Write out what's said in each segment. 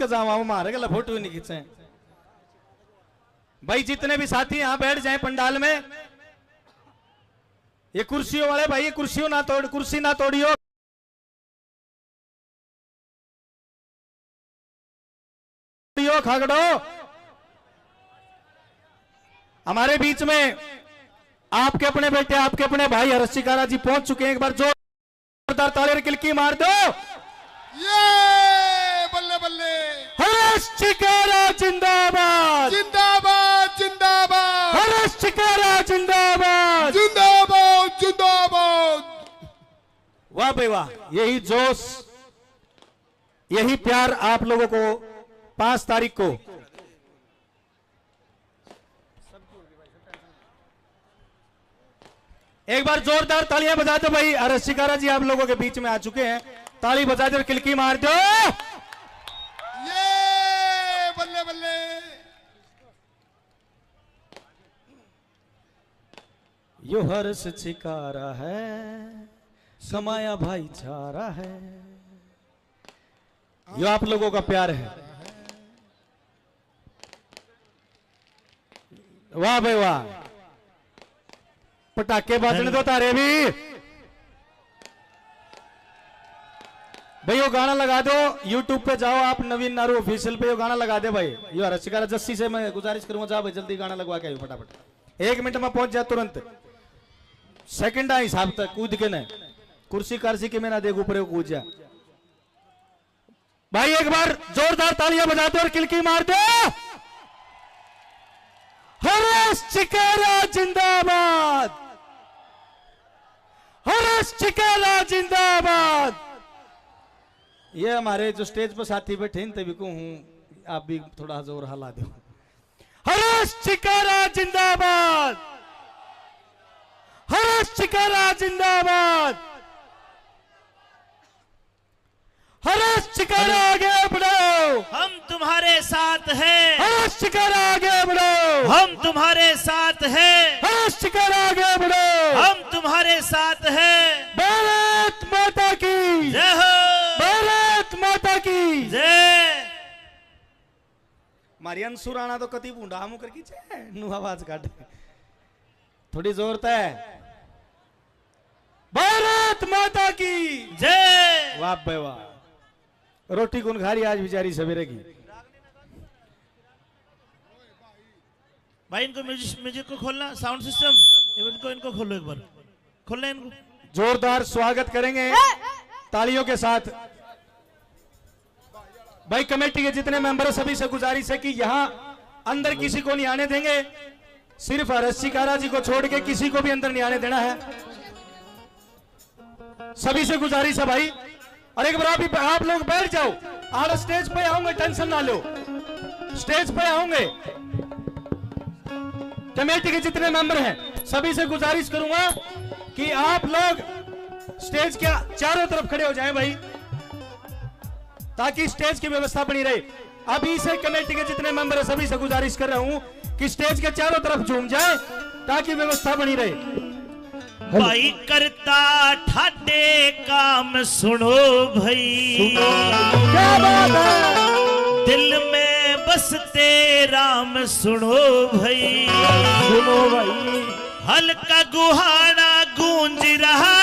का जावा मारे गला फोटो नहीं खींचे भाई। जितने भी साथी यहाँ बैठ जाए पंडाल में, ये कुर्सियों वाले भाई, ये कुर्सी ना तोड़ियो। खगड़ो हमारे बीच में आपके अपने बेटे, आपके अपने भाई हर्ष चिकारा जी पहुंच चुके हैं। एक बार जोरदार ताली और किलकी मार दो। ये बल्ले बल्ले। हर्ष चिकारा जिंदाबाद जिंदाबाद जिंदाबाद। हर्ष चिकारा जिंदाबाद जिंदाबाद जिंदाबाद। वाह भाई वाह, यही जोश, यही प्यार आप लोगों को 5 तारीख को एक बार जोरदार तालियां बजा दो भाई। हर्ष चिकारा जी आप लोगों के बीच में आ चुके हैं, ताली बजा दो, किलकी मार दो। ये बल्ले बल्ले। यो हर्ष चिकारा है, समाया भाईचारा है, यो आप लोगों का प्यार है। वाह भाई वाह, पटाखे बाजने दो तारे भी भाई। वो गाना लगा दो, YouTube पे जाओ आप, नवीन नारू ऑफिशियल पे वो गाना लगा दे भाई। यो हर्ष चिकारा जस्सी से मैं गुजारिश करूंगा, जा भाई जल्दी गाना लगवा के आइए फटाफट। 1 मिनट में पहुंच जाए तुरंत, सेकंड हिसाब तक कूद के न कुर्सी कारसी के में ना देख ऊपर कूद जा भाई। एक बार जोरदार तालियां बजा दो और किलकी मार दो। हर्ष चिकारा जिंदाबाद, हर्ष चिकारा जिंदाबाद। ये हमारे जो स्टेज पर साथी बैठे इन तभी को हूं, आप भी थोड़ा जोर हला दो। हर्ष चिकारा जिंदाबाद, हर्ष चिकारा जिंदाबाद। हर्ष चिकारा आगे बढ़ो, हम तुम्हारे साथ हैं। हर्ष चिकारा आगे बढ़ो, हम तुम्हारे साथ हैं। हर्ष चिकारा आगे बढ़ो, हम तुम्हारे साथ हैं। भारत माता की जय हो, भारत माता की जय। मारी अंसुर आना तो कति बूंडा हम कर की नु आवाज काट थोड़ी जोरता है। भारत माता की जय। वाह भाई वाह। रोटी कौन खा रही आज बेचारी सवेरे की? भाई इनको म्यूजिक को खोलना, साउंड सिस्टम इनको खोलो, एक बार खोलना इनको। जोरदार स्वागत करेंगे तालियों के साथ भाई। कमेटी के जितने मेंबर हैं सभी से गुजारिश है कि यहां अंदर किसी को नहीं आने देंगे, सिर्फ हर्ष चिकारा जी को छोड़ के किसी को भी अंदर नहीं आने देना है, सभी से गुजारिश है भाई। और एक बार आप लोग बैठ जाओ, और स्टेज पे आऊंगे, टेंशन ना लो, स्टेज पे आऊंगे। कमेटी के जितने मेंबर हैं सभी से गुजारिश करूंगा कि आप लोग स्टेज के चारों तरफ खड़े हो जाएं भाई, ताकि स्टेज की व्यवस्था बनी रहे। अभी से कमेटी के जितने मेंबर हैं सभी से गुजारिश कर रहा हूं कि स्टेज के चारों तरफ झूम जाए ताकि व्यवस्था बनी रहे। भाई करता ठाडे काम सुनो भाई, क्या बात है, दिल में बसते राम सुनो भाई, सुनो भाई। हल्का गुहाना गूंज रहा,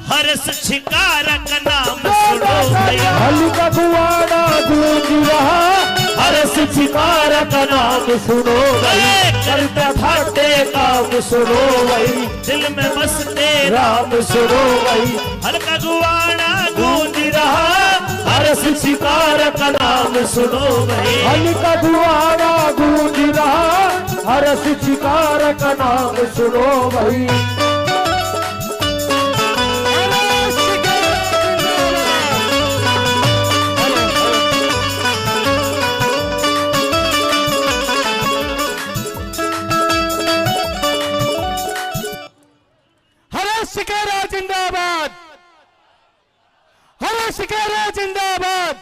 हर्ष चिकारा का नाम सुनो भाई, हल्का गुहाना गूंज रहा, हर्ष चिकारा का नाम सुनो भाई, करता ठाटे काम सुनो भाई, दिल में बसते राम सुनो भाई। हल्का गुहाना गूंज रहा, हर्ष चिकारा का नाम सुनो भाई, हल्का गुहाना गूंज रहा, हर्ष चिकारा का नाम सुनो भाई। हर्ष चिकारा जिंदाबाद, हर्ष चिकारा जिंदाबाद,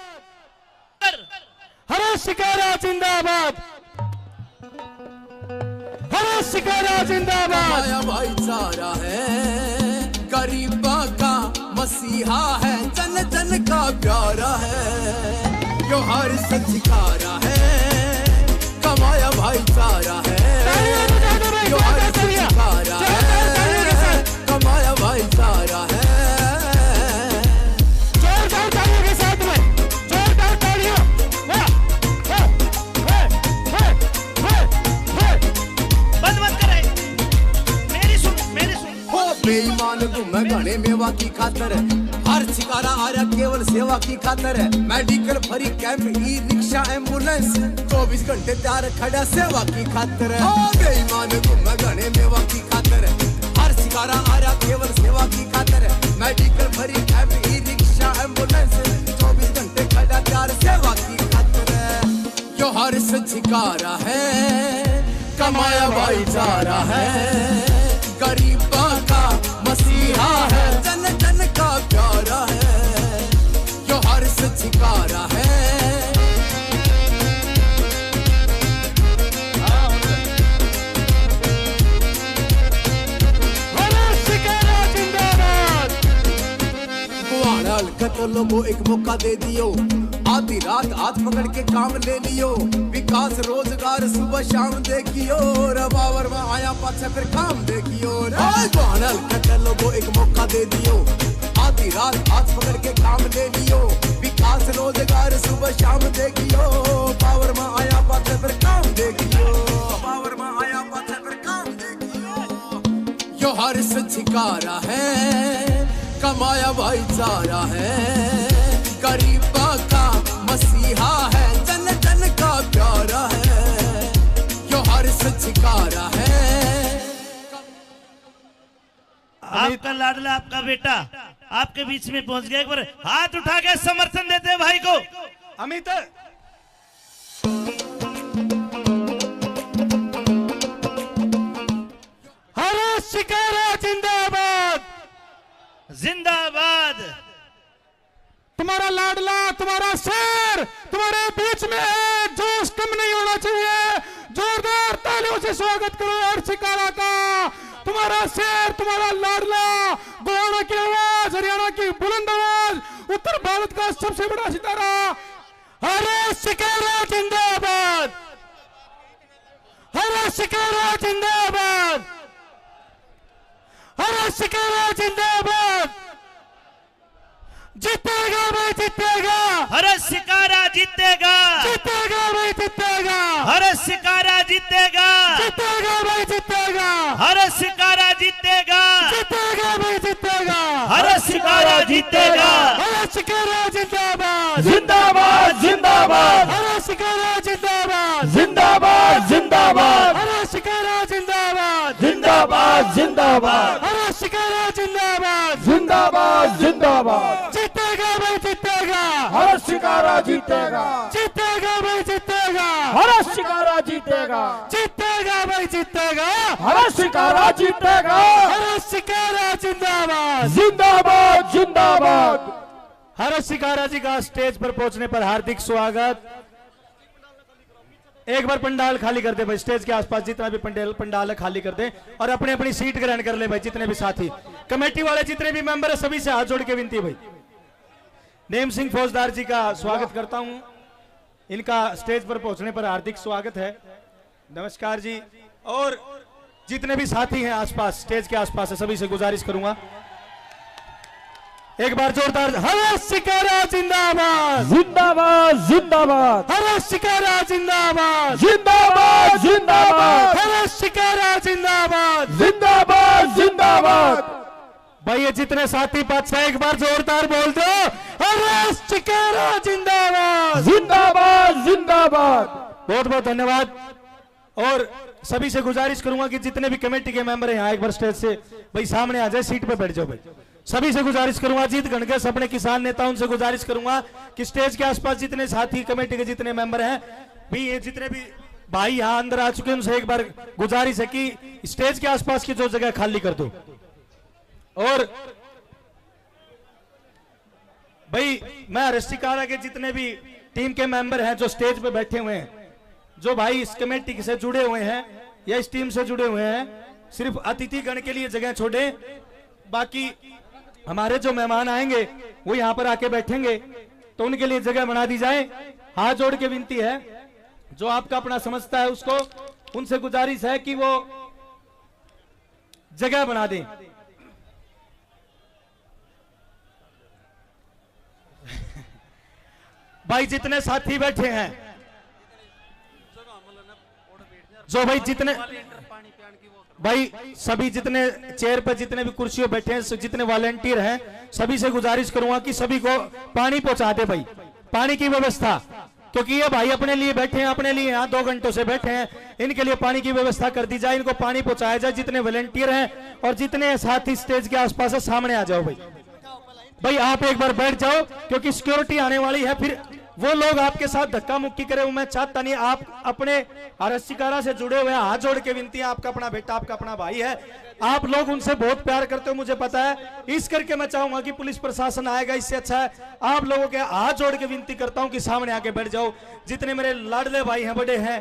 हर्ष चिकारा जिंदाबाद, हर्ष चिकारा जिंदाबाद। समाया भाईचारा है, गरीबा का मसीहा है, जन जन का प्यारा है। यो हर संस्कारा है, कमाया भाईचारा है। यो हर संस्कारा है, कमाया भाईचारा है। जोरदार तालियों के साथ में, जोरदार तालियों। बंद मत करे, मेरी सुन। हो बेईमान घूमे घने मेवा की खातर, हर शिकारा आ रहा केवल सेवा की खातर। Medical free camp, e rickshaw ambulance, 24 घंटे तैयार खड़ा सेवा की खातर। हो बेईमान घूमे घने मेवा की खातर, हर शिकारा आ रहा केवल सेवा की खातर। Medical free camp, e rickshaw ambulance, 24 घंटे खड़ा तैयार सेवा की खातर। यो हर शिकारा है, कमाया भाईचारा है। गरीबों का मसीहा है, जन जन का प्यारा है। यो हर शिकारा है। तो लोगों एक मौका दे दियो, आधी रात हाथ पकड़ के काम ले लियो। विकास रोजगार सुबह शाम देखियो, बावर में आया पाछे फिर काम देखियो। लोगों एक मौका दे दियो, आधी रात हाथ पकड़ के काम ले लियो। विकास रोजगार सुबह शाम देखियो, पावर में आया पाछे फिर काम देखियो। पावर में आया पाछे फिर काम देखियो। यो हर शिकारा है, कमाया भाईचारा है। गरीबों का मसीहा है, जन जन का प्यारा है। यो हर शिकारा है। आपका लाडला, आपका बेटा आपके बीच में पहुंच गया। एक बार हाथ उठा के समर्थन देते हैं भाई को। अमित हर शिकारा जिंदाबाद, जिंदाबाद। तुम्हारा लाडला, तुम्हारा शेर तुम्हारे बीच में है, जोश कम नहीं होना चाहिए। जोरदार तालियों से स्वागत करो हर शिकारा का। तुम्हारा शेर, तुम्हारा लाडला, गोवाना की आवाज, हरियाणा की बुलंद आवाज, उत्तर भारत का सबसे बड़ा सितारा हर शिकारा जिंदाबाद, हर शिकारा जिंदाबाद, हर शिकारा जिंदाबाद। जीतेगा भाई जीतेगा, हर शिकारा जीतेगा, जीतेगा भाई जीतेगा, हर शिकारा जीतेगा, जीतेगा भाई जीतेगा, हर शिकारा जीतेगा, जीतेगा भाई जीतेगा, हर शिकारा जीतेगा। हर शिकारा जिंदाबाद, जिंदाबाद जिंदाबाद, हर शिकारा जिंदाबाद, जिंदाबाद जिंदाबाद, हर शिकारा जिंदाबाद, जिंदाबाद जिंदाबाद, हर शिकारा जिंदाबाद, जिंदाबाद जिंदाबाद। जीतेगा भाई जीतेगा, हर शिकारा जीतेगा, जीतेगा भाई जीतेगा, हर शिकारा जीतेगा, जीतेगा भाई जीतेगा, हर शिकारा जीतेगा। हर शिकारा जिंदाबाद, जिंदाबाद जिंदाबाद। हर शिकारा जी का स्टेज पर पहुंचने पर हार्दिक स्वागत। एक बार पंडाल खाली कर दे भाई, स्टेज के आसपास जितना भी पंडाल है खाली कर दे और अपनी अपनी सीट ग्रहण कर ले भाई। जितने भी साथी कमेटी वाले जितने भी मेंबर है सभी से हाथ जोड़ के विनती भाई। नेम सिंह फौजदार जी का स्वागत करता हूं, इनका स्टेज पर पहुंचने पर हार्दिक स्वागत है। नमस्कार जी। और जितने भी साथी हैं आसपास, स्टेज के आसपास है, सभी से गुजारिश करूंगा एक बार जोरदार हर शिकारा जिंदाबाद, जिंदाबाद जिंदाबाद, हर शिकारा जिंदाबाद, जिंदाबाद जिंदाबाद, हर शिकारा जिंदाबाद, जिंदाबाद जिंदाबाद। भाई ये जितने साथी बादशाह एक बार जोरदार बोल दो हर शिकारा जिंदाबाद, जिंदाबाद जिंदाबाद। बहुत बहुत धन्यवाद। और सभी से गुजारिश करूंगा कि जितने भी कमेटी के मेंबर हैं यहाँ एक बार स्टेज से भाई सामने आ जाए, सीट पे बैठ जाओ भाई। सभी से गुजारिश करूंगा, जीत गणगस अपने किसान नेता उनसे गुजारिश करूंगा कि स्टेज के आसपास जितने साथी कमेटी के जितने मेंबर हैं भी, ये जितने भी भाई यहाँ अंदर आ चुके हैं उनसे एक बार गुजारिश है कि स्टेज के आसपास की जो जगह खाली कर दो। और भाई मैं हर शिकारा के जितने भी टीम के मेंबर हैं जो स्टेज पे बैठे हुए हैं, जो भाई इस कमेटी से जुड़े हुए हैं या इस टीम से जुड़े हुए हैं, सिर्फ अतिथि गण के लिए जगह छोड़े, बाकी हमारे जो मेहमान आएंगे वो यहाँ पर आके बैठेंगे तो उनके लिए जगह बना दी जाए। हाथ जोड़ के विनती है, जो आपका अपना समझता है उसको, उनसे गुजारिश है कि वो जगह बना दें। भाई जितने साथी बैठे हैं, जो भाई जितने भाई सभी जितने चेयर पर जितने भी कुर्सियों बैठे हैं, जितने वॉलेंटियर हैं, सभी से गुजारिश करूंगा कि सभी को पानी पहुंचा दे भाई, पानी की व्यवस्था। क्योंकि ये भाई अपने लिए बैठे हैं, अपने लिए यहाँ 2 घंटों से बैठे हैं, इनके लिए पानी की व्यवस्था कर दी जाए, इनको पानी पहुंचाया जाए। जितने वॉलेंटियर हैं और जितने साथी स्टेज के आसपास है, सामने आ जाओ भाई। भाई आप एक बार बैठ जाओ, क्योंकि सिक्योरिटी आने वाली है, फिर वो लोग आपके साथ धक्का मुक्की करे, वो मैं चाहता नहीं। आप अपने आरएस शिकारा से जुड़े हुए, हाथ जोड़ के विनती है, आपका अपना बेटा, आपका अपना भाई है, आप लोग उनसे बहुत प्यार करते हो, मुझे पता है। इस करके मैं चाहूंगा कि पुलिस प्रशासन आएगा, इससे अच्छा है आप लोगों के हाथ जोड़ के विनती करता हूं कि सामने आके बैठ जाओ। जितने मेरे लाडले भाई हैं, बड़े हैं,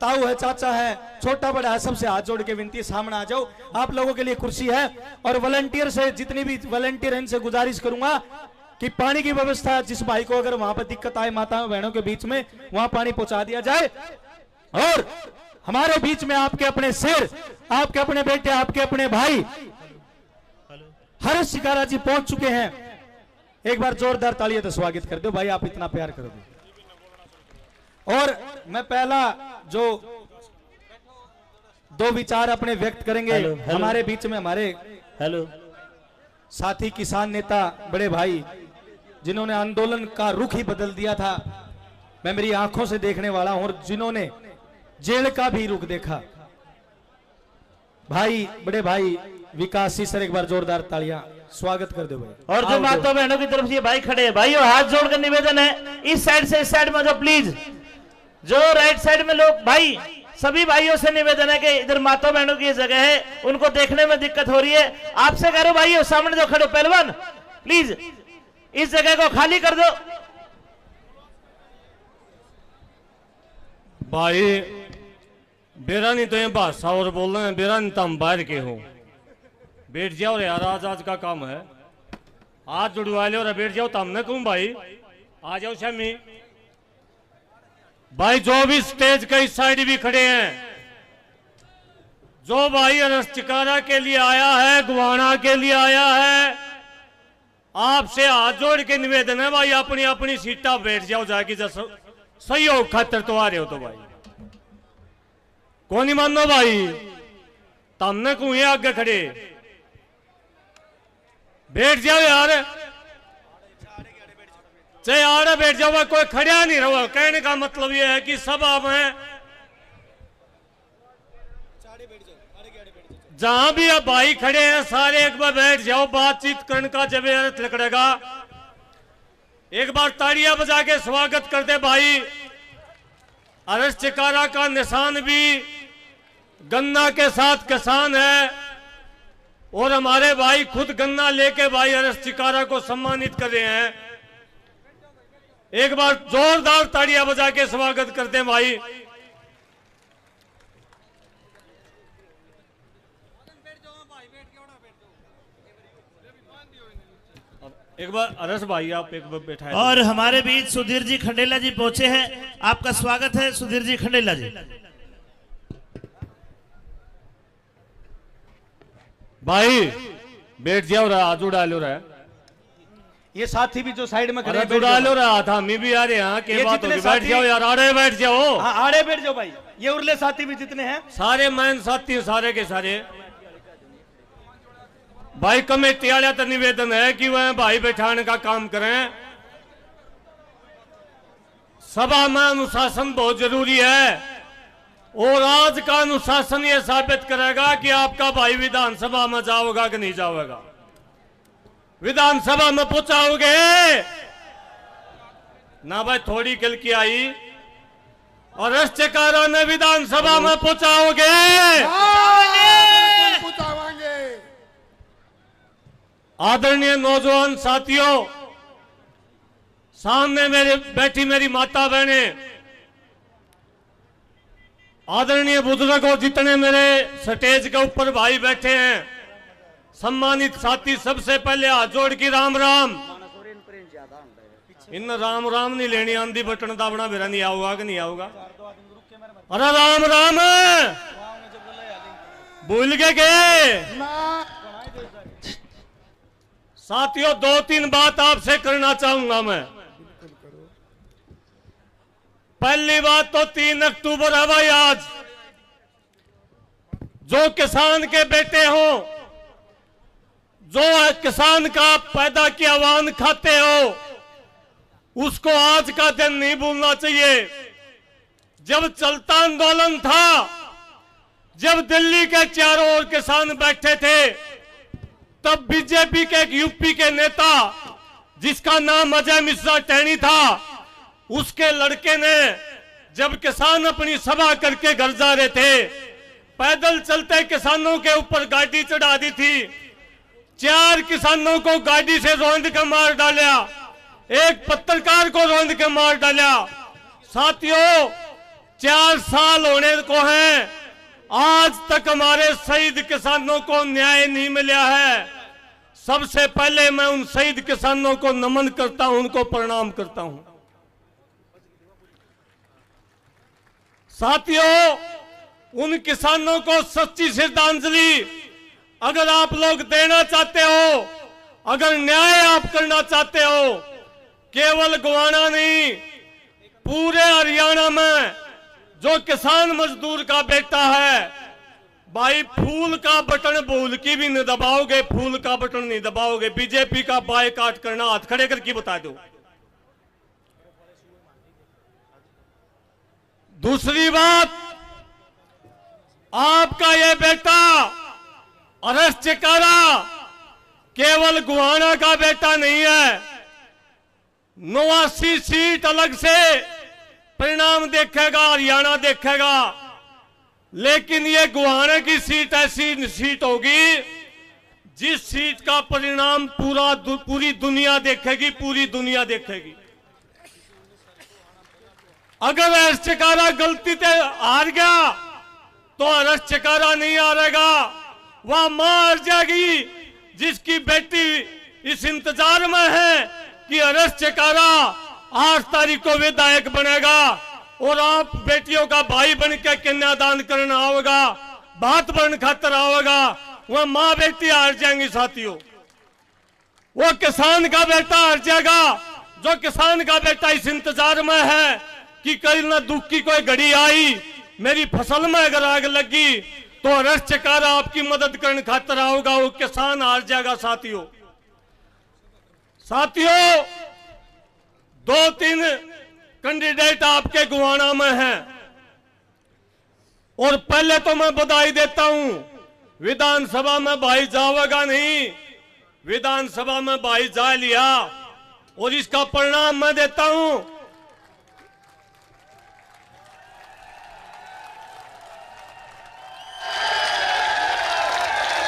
ताऊ है, चाचा है, छोटा बड़ा है, सबसे हाथ जोड़ के विनती, सामने आ जाओ। आप लोगों के लिए कुर्सी है। और वॉलंटियर से, जितनी भी वॉलंटियर हैं, इनसे गुजारिश करूंगा कि पानी की व्यवस्था, जिस भाई को अगर वहां पर दिक्कत आए माताओं बहनों के बीच में, वहां पानी पहुंचा दिया जाए। और हमारे बीच में आपके अपने शेर, आपके अपने बेटे, आपके अपने भाई हर्ष शिकारा जी पहुंच चुके हैं। एक बार जोरदार तालियां तो स्वागत कर दो भाई, आप इतना प्यार कर दो। और मैं पहला जो 2 विचार अपने व्यक्त करेंगे, हमारे बीच में हमारे साथी किसान नेता, बड़े भाई, जिन्होंने आंदोलन का रुख ही बदल दिया था, मैं मेरी आंखों से देखने वाला हूं, और जिन्होंने जेल का भी रुख देखा, भाई, बड़े भाई विकास जी, सर एक बार जोरदार तालियां स्वागत कर दो भाई। और जो माता बहनों की तरफ से भाई खड़े हैं, भाई हाथ जोड़कर निवेदन है, इस साइड से इस साइड में जो प्लीज, जो राइट साइड में लोग, भाई सभी भाइयों से निवेदन है कि इधर माता बहनों की जगह है, उनको देखने में दिक्कत हो रही है। आपसे कह रहा हूं भाइयों, सामने जो खड़े पहलवान, प्लीज इस जगह को खाली कर दो। भाई बेरानी तो ये भाषा और बोल रहे हैं, बेरानी तो हम बाहर के हो, बैठ जाओ यार, आज का काम है, हाथ जुड़वा लो और बैठ जाओ। तो हमने कहूं भाई आ जाओ शमी भाई, जो भी स्टेज के इस साइड भी खड़े हैं, जो भाई अरस चिकारा के लिए आया है, गुवाना के लिए आया है, आपसे हाथ जोड़ के निवेदन है भाई, अपनी अपनी सीटा बैठ जाओ जाके, जैसा सही हो खातर तो आ रहे हो तो भाई, कौन ही मानो भाई, तमने को ये आगे खड़े बैठ जाओ यार, चाहे आड़े बैठ जाओ, कोई खड़ा नहीं रहो। कहने का मतलब ये है कि सब आप हैं, जहां भी आप भाई खड़े हैं, सारे एक बार बैठ जाओ, बातचीत करने का जब अर्थ लकड़ेगा। एक बार ताड़ियां बजा के स्वागत करते भाई। अरस चिकारा का निशान भी गन्ना के साथ किसान है, और हमारे भाई खुद गन्ना लेके भाई अरस चिकारा को सम्मानित कर रहे हैं। एक बार जोरदार ताड़ियां बजा के स्वागत करते हैं भाई। एक बार अरस भाई आप एक बार बैठाए। और हमारे बीच सुधीर जी खंडेला जी पहुंचे हैं, आपका स्वागत है सुधीर जी खंडेला जी। भाई बैठ जाओ रहा, आज उड़ा लो रहा, ये साथी भी जो साइड में खड़े हैं, उड़ा लो रहा था, मैं भी आ रहे हैं, के बात होगी, बैठ जाओ यार, आड़े बैठ जाओ। हाँ, आड़े बैठ जाओ भाई। ये उरले साथी भी जितने हैं, सारे मैन साथी सारे के सारे भाई, कमेटी वाले तो निवेदन है कि वह भाई बैठाने का काम करें। सभा में अनुशासन बहुत जरूरी है, और आज का अनुशासन यह साबित करेगा कि आपका भाई विधानसभा में जाओगा कि नहीं जाओगा। विधानसभा में पहुंचाओगे ना भाई, थोड़ी कल की आई, और अरस चिकारा ने विधानसभा में पहुंचाओगे। आदरणीय नौजवान साथियों, सामने मेरे बैठी मेरी माता बहने, आदरणीय बुजुर्ग, और जितने मेरे स्टेज के ऊपर भाई बैठे हैं, सम्मानित साथी, सबसे पहले हाथ जोड़ की राम राम। इन राम राम नहीं लेनी आंधी बटन दाबना मेरा नहीं आऊगा कि नहीं आऊगा। अरे राम राम भूल गए साथियों, 2-3 बात आपसे करना चाहूंगा मैं। पहली बात तो 3 अक्टूबर है भाई आज। जो किसान के बेटे हो, जो किसान का पैदा किया अन्न खाते हो, उसको आज का दिन नहीं भूलना चाहिए। जब चलता आंदोलन था, जब दिल्ली के चारों ओर किसान बैठे थे, तब बीजेपी के एक यूपी के नेता जिसका नाम अजय मिश्रा टहनी था, उसके लड़के ने जब किसान अपनी सभा करके घर जा रहे थे, पैदल चलते किसानों के ऊपर गाड़ी चढ़ा दी थी। 4 किसानों को गाड़ी से रौंद के मार डाला, एक पत्रकार को रौंद के मार डाला। साथियों, 4 साल होने को हैं, आज तक हमारे शहीद किसानों को न्याय नहीं मिला है। सबसे पहले मैं उन शहीद किसानों को नमन करता हूं, उनको प्रणाम करता हूं। साथियों, उन किसानों को सच्ची श्रद्धांजलि अगर आप लोग देना चाहते हो, अगर न्याय आप करना चाहते हो, केवल गोवाना नहीं, पूरे हरियाणा में जो किसान मजदूर का बेटा है भाई, फूल का बटन भूल की भी नहीं दबाओगे, फूल का बटन नहीं दबाओगे। बीजेपी का बायकॉट करना, हाथ खड़े करके बता दो। दूसरी बात, आपका ये बेटा अरस चिकारा केवल गुहाना का बेटा नहीं है। 89 सीट अलग से परिणाम देखेगा, हरियाणा देखेगा, लेकिन ये गुहाना की सीट ऐसी सीट होगी जिस सीट का परिणाम पूरी दुनिया देखेगी, पूरी दुनिया देखेगी। अगर अरस चिकारा गलती से हार गया तो अरस चिकारा नहीं हारेगा, वह मां हार जाएगी जिसकी बेटी इस इंतजार में है कि अरस चिकारा 8 तारीख को विधायक बनेगा और आप बेटियों का भाई बन के कन्यादान करना होगा, बात बन खातर आओगा। वह मां बेटी हार जाएंगी साथियों, वो किसान का बेटा हार जाएगा। जो किसान का बेटा इस इंतजार में है कि कल ना दुख की कोई घड़ी आई, मेरी फसल में अगर आग लगी तो अरस चिकारा आपकी मदद करने खातर आओगा, वो किसान हार जाएगा साथियों। साथियों, 2-3 कैंडिडेट आपके गुवाना में हैं और पहले तो मैं बधाई देता हूं, विधानसभा में भाई जावेगा नहीं, विधानसभा में भाई जा लिया और इसका परिणाम मैं देता हूं।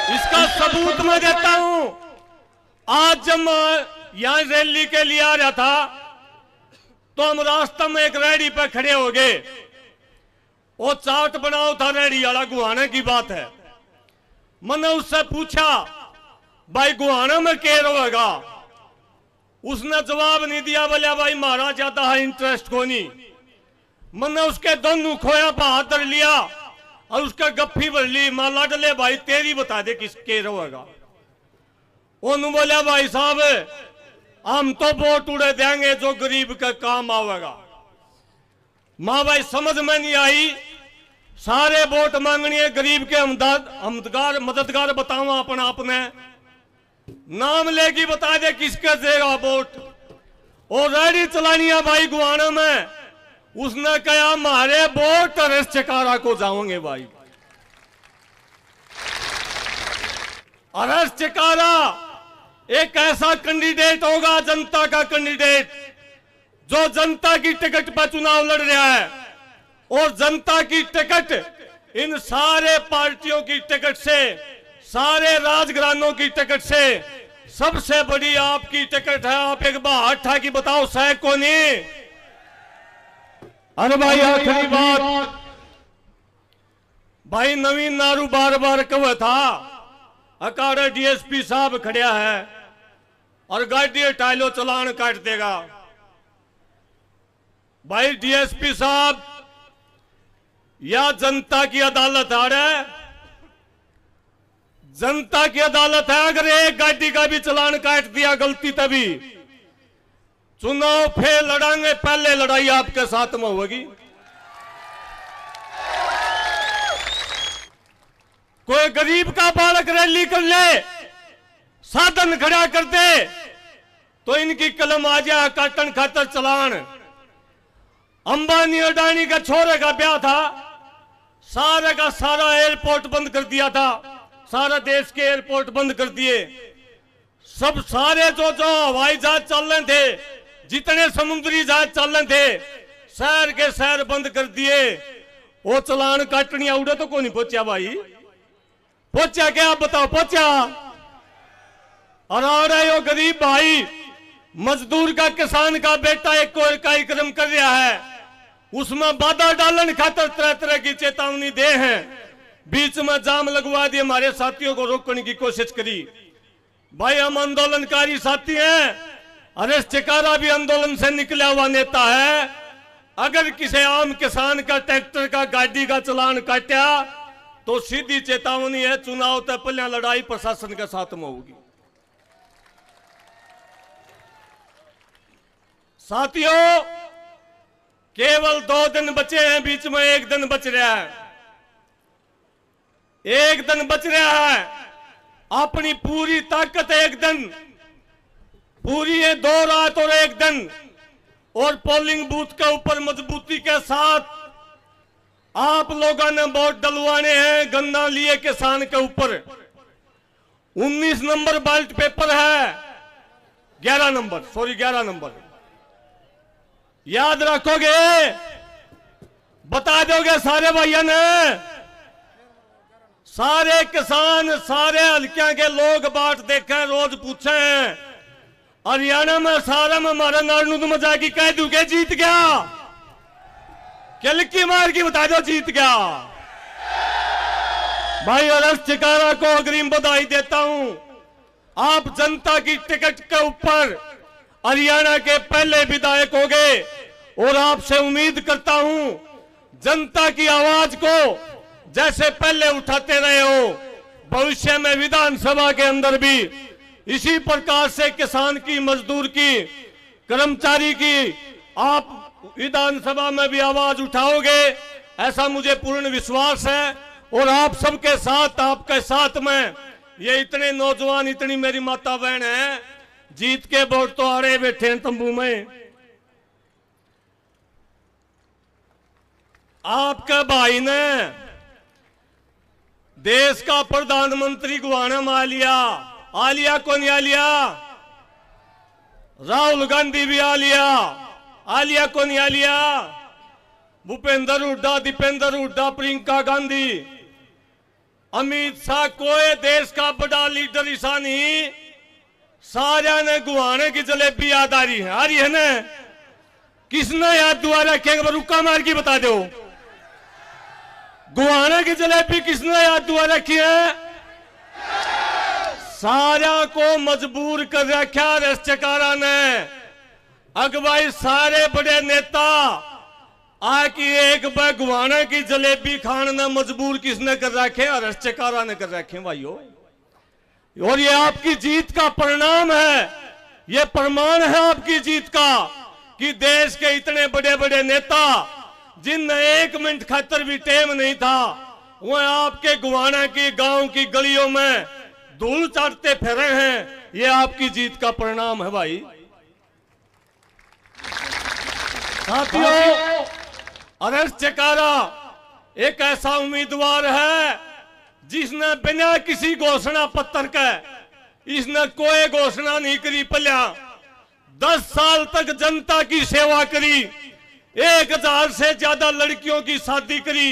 इसका सबूत मैं देता हूं। आज जब मैं यहां रैली के लिए आ रहा था तो हम रास्ते में एक रेडी पे खड़े हो गए, वो चाट बनाओ था रेडी वाला, गुहाने की बात है। मैंने उससे पूछा भाई गुहाने में क्या रहेगा, उसने जवाब नहीं दिया, बोला भाई मारा ज्यादा है इंटरेस्ट को नहीं। मैंने उसके दोनों खोया पर हाथ धर लिया और उसका गप्फी भर ली, मां लाडले भाई तेरी बता दे किसके रहेगा। उन्होंने बोला भाई साहब हम तो वोट उड़े देंगे जो गरीब का काम आवेगा। मां भाई समझ में नहीं आई, सारे वोट मांगनी है गरीब के मददगार बताओ अपना, अपने नाम लेगी बता दे किसके देगा वोट। और रेडी चलानी है भाई गुहाना में, उसने कहा हमारे वोट अरस चिकारा को जाओगे भाई। अरस चिकारा एक ऐसा कैंडिडेट होगा, जनता का कैंडिडेट, जो जनता की टिकट पर चुनाव लड़ रहा है। और जनता की टिकट इन सारे पार्टियों की टिकट से, सारे राजघरानों की टिकट से सबसे बड़ी आपकी टिकट है। आप एक बार हाथ उठा की बताओ सह को नहीं। अरे भाई आखिरी बात, भाई नवीन नारू बार बार कहा था अकाड़े डीएसपी साहब खड़िया है और गाड़ी टाइलो चलान काट देगा। भाई डीएसपी साहब, या जनता की अदालत आ रहा है, जनता की अदालत है। अगर एक गाड़ी का भी चालान काट दिया गलती तभी, चुनाव फिर लड़ाएंगे, पहले लड़ाई आपके साथ में होगी। कोई गरीब का बालक रैली कर ले, साधन खड़ा कर दे, तो इनकी कलम आ जाए काटन खातर चलान। अंबानी अडानी का छोरे का ब्याह था, सारे का सारा एयरपोर्ट बंद कर दिया था, सारा देश के एयरपोर्ट बंद कर दिए। सब सारे जो हवाई जहाज चल रहे थे, जितने समुद्री जहाज चल रहे थे, शहर के शहर बंद कर दिए। वो चलान काटनिया उड़े तो कौन नहीं पहुंचा भाई? पहुंचा क्या आप बताओ? पहुंचा? और आ रहे हो गरीब भाई, मजदूर का, किसान का बेटा एक कोई कार्यक्रम कर रहा है, उसमें बाधा डालन खातर तरह तरह की चेतावनी दे हैं, बीच में जाम लगवा दिए, हमारे साथियों को रोकने की कोशिश करी। भाई हम आंदोलनकारी साथी हैं, हरेश चिकारा भी आंदोलन से निकला हुआ नेता है। अगर किसी आम किसान का, ट्रैक्टर का, गाड़ी का चालान काटा तो सीधी चेतावनी है, चुनाव तक पहले लड़ाई प्रशासन के साथ में होगी। साथियों, केवल 2 दिन बचे हैं, बीच में 1 दिन बच रहा है। 1 दिन बच रहा है, अपनी पूरी ताकत 1 दिन, पूरी है 2 रात और 1 दिन, और पोलिंग बूथ के ऊपर मजबूती के साथ आप लोगों ने वोट डलवाने हैं। गन्ना लिए किसान के ऊपर 19 नंबर बैलेट पेपर है, 11 नंबर याद रखोगे? बता दोगे सारे भाइयों ने? सारे किसान, सारे हल्कियां के लोग बात देखे, रोज पूछे हैं, हरियाणा में सारा में हमारा नारनूद में जाके कह दूंगे जीत गया, किलकी मार की बता दो जीत गया। भाई हरेश चिकारा को अग्रिम बधाई देता हूं, आप जनता की टिकट के ऊपर हरियाणा के पहले विधायक हो गए, और आपसे उम्मीद करता हूं जनता की आवाज को जैसे पहले उठाते रहे हो, भविष्य में विधानसभा के अंदर भी इसी प्रकार से किसान की, मजदूर की, कर्मचारी की आप विधानसभा में भी आवाज उठाओगे, ऐसा मुझे पूर्ण विश्वास है। और आप सबके साथ, आपके साथ में ये इतने नौजवान, इतनी मेरी माता बहन है, जीत के वोट तो आ रहे बैठे हैं तंबू में। आपके भाई ने देश का प्रधानमंत्री गुआना में आ लिया को नहीं आ लिया? राहुल गांधी भी आ लिया को नहीं आ लिया? भूपेंद्र हुड्डा, दीपेंद्र हुड्डा, प्रियंका गांधी, अमित शाह, कोई देश का बड़ा लीडर ऐसा नहीं, सारा ने गुआने की जलेबी याद आ रही है ना? किसने याद दुआ रखेगा? रुक्का मार की बता दो, गुआने की जलेबी किसने याद दुआ रखी है? सारा को मजबूर कर रखा हरेश चिकारा ने। अगवाई सारे बड़े नेता आके एक गुआने की जलेबी खाने में मजबूर किसने कर रखे? हरेश चिकारा ने कर रखे भाइयों। और ये आपकी जीत का परिणाम है, ये प्रमाण है आपकी जीत का, कि देश के इतने बड़े बड़े नेता जिन 1 मिनट खातर भी टाइम नहीं था, वो आपके गुआना की, गांव की गलियों में धूल चाटते फिरे हैं। ये आपकी जीत का परिणाम है भाई। साथियों, हरेश चिकारा एक ऐसा उम्मीदवार है जिसने बिना किसी घोषणा पत्र के, इसने कोई घोषणा नहीं करी, पहले 10 साल तक जनता की सेवा करी, 1000 से ज्यादा लड़कियों की शादी करी,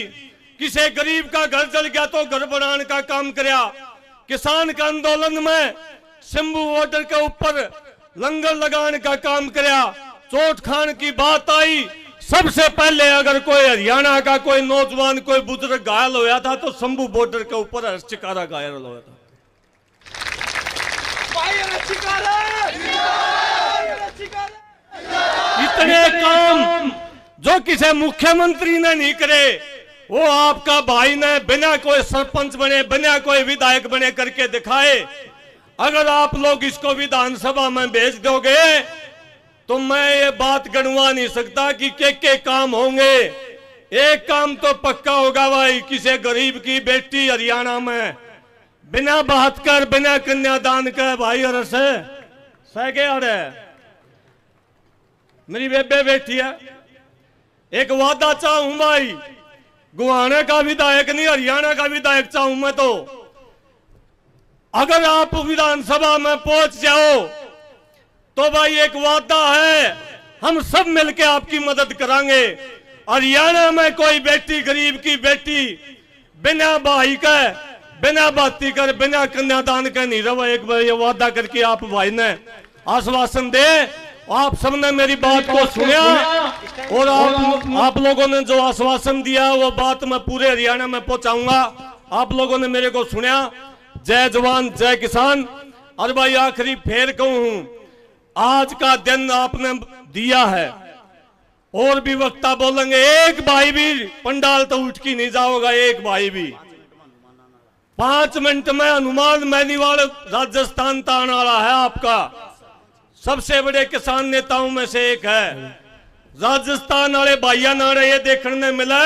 किसी गरीब का घर जल गया तो घर बनाने का काम कराया, किसान का आंदोलन में शंभू बॉर्डर के ऊपर लंगर लगाने का काम कराया, चोट खान की बात आई, सबसे पहले अगर कोई हरियाणा का कोई नौजवान, कोई बुजुर्ग घायल होया था तो शंभू बॉर्डर के ऊपर हरेश चिकारा घायल होया था। जो किसी मुख्यमंत्री ने नहीं करे वो आपका भाई ने बिना कोई सरपंच बने बिना कोई विधायक बने करके दिखाए। अगर आप लोग इसको विधानसभा में भेज दोगे तो मैं ये बात गणवा नहीं सकता कि के काम होंगे। एक काम तो पक्का होगा भाई, किसी गरीब की बेटी हरियाणा में बिना बहत्तर बिना कन्यादान का भाई और मेरी बेबे बेटी है। एक वादा चाहूं भाई, गुवाना का विधायक नहीं हरियाणा का विधायक चाहूं मैं। तो अगर आप विधानसभा में पहुंच जाओ तो भाई एक वादा है, हम सब मिलके आपकी मदद करेंगे। हरियाणा में कोई बेटी गरीब की बेटी बिना भाई का बिना बाती कर बिना कन्यादान का नहीं रहा। एक बार ये वादा करके आप भाई ने आश्वासन दे। आप सबने मेरी बात को सुना और आप लोगों ने जो आश्वासन दिया वो बात मैं पूरे हरियाणा में पहुंचाऊंगा। आप लोगों ने मेरे को सुना। जय जवान जय किसान। और भाई आखिरी फेर कहूं, आज का दिन आपने दिया है और भी वक्ता बोलेंगे, एक भाई भी पंडाल तो उठ के नहीं जाओगा। एक भाई भी 5 मिनट में हनुमान मैनीवाल राजस्थान तान वाला है आपका सबसे बड़े किसान नेताओं में से एक है। राजस्थान वाले भाइया नारे ये देखने मिला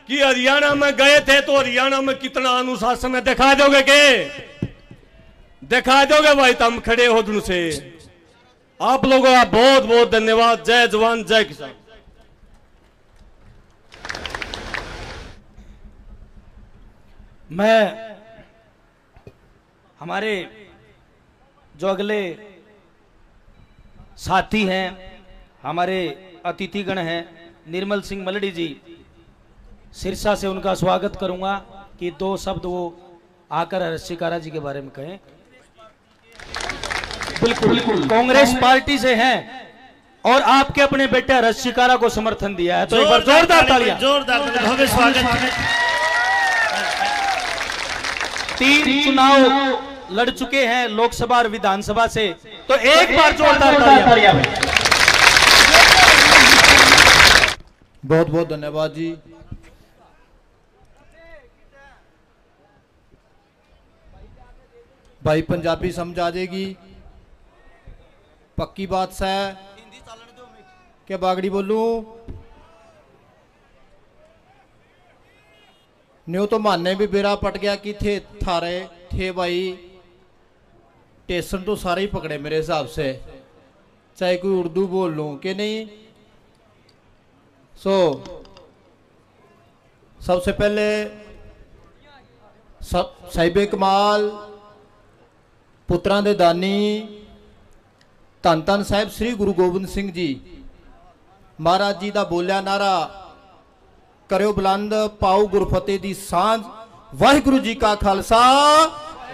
कि हरियाणा में गए थे तो हरियाणा में कितना अनुशासन है। दिखा दोगे के? दिखा दोगे भाई? तो हम खड़े हो दूर से। आप लोगों का बहुत बहुत धन्यवाद। जय जवान जय किसान। मैं हमारे जो अगले साथी हैं, हमारे अतिथिगण हैं, निर्मल सिंह मलड़ी जी, सिरसा से उनका स्वागत करूंगा कि 2 शब्द वो आकर हर्ष शिकारा जी के बारे में कहें। बिल्कुल कांग्रेस पार्टी से हैं और आपके अपने बेटे हर्ष शिकारा को समर्थन दिया है, तो एक बार जोरदार तालियां। जोरदार भव्य स्वागत। 3 चुनाव लड़ चुके हैं लोकसभा और विधानसभा से, तो एक बार जोरदार तालियां। बहुत बहुत धन्यवाद जी। भाई पंजाबी समझ आ जाएगी, पक्की बात है। क्या बागड़ी बोलूं? न्यू तो मानने भी बेरा पट गया कि थे थारे थे भाई। स्टेशन तो सारे ही पकड़े मेरे हिसाब से, चाहे कोई उर्दू बोल लूं कि नहीं। सबसे पहले साहिबे कमाल पुत्रां दे दानी धन धन साहिब श्री गुरु गोबिंद सिंह जी महाराज जी दा बोलिया नारा, करो बुलंद पाओ गुरफतेह दी सांझ। वाहिगुरु जी का खालसा,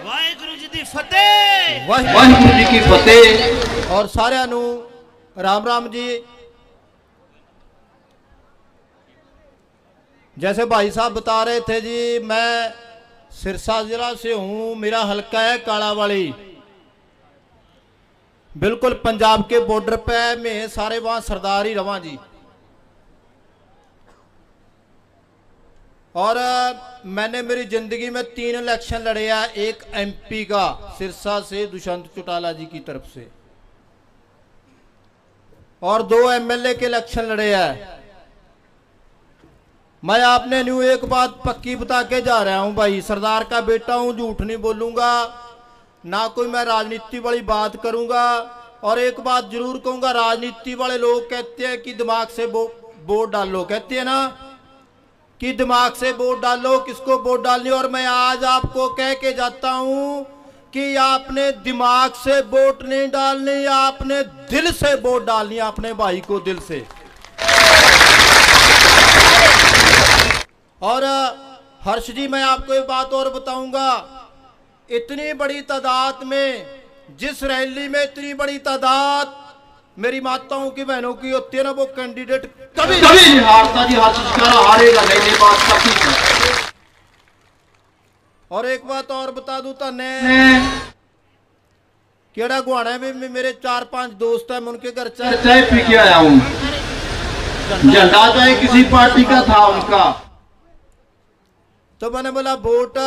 वाहिगुरु जी दी फतेह, वाहिगुरु जी की फतेह। और सारिਆਂ ਨੂੰ राम राम जी। जैसे भाई साहब बता रहे थे जी, मैं सिरसा जिला से हूं, मेरा हल्का है कालावाली, बिल्कुल पंजाब के बॉर्डर पे। मैं सारे वहां सरदार ही रवा जी। और मैंने मेरी जिंदगी में 3 इलेक्शन लड़े हैं। एक एमपी का सिरसा से दुष्यंत चौटाला जी की तरफ से, और 2 एमएलए के इलेक्शन लड़े हैं। मैं आपने न्यू एक बात पक्की बता के जा रहा हूं भाई, सरदार का बेटा हूं, झूठ नहीं बोलूंगा, ना कोई मैं राजनीति वाली बात करूंगा। और एक बात जरूर कहूंगा, राजनीति वाले लोग कहते हैं कि दिमाग से वोट डालो, कहते हैं ना कि दिमाग से वोट डालो, किसको वोट डालनी। और मैं आज आपको कह के जाता हूं कि आपने दिमाग से वोट नहीं डालनी, आपने दिल से वोट डालनी, अपने भाई को दिल से। और हर्ष जी, मैं आपको एक बात और बताऊंगा, इतनी बड़ी तादाद में, जिस रैली में इतनी बड़ी तादाद मेरी माताओं की बहनों की होती है ना, वो कैंडिडेट कभी नहीं हारता जी। हारेगा नहीं, बात काफी। और एक बात और बता दूं तने, केड़ा गुआना में मेरे 4-5 दोस्त हैं, मैं उनके घर चाय पी के आया हूं। झंडा चाहे किसी पार्टी का था उनका। तो मैंने बोला वोट,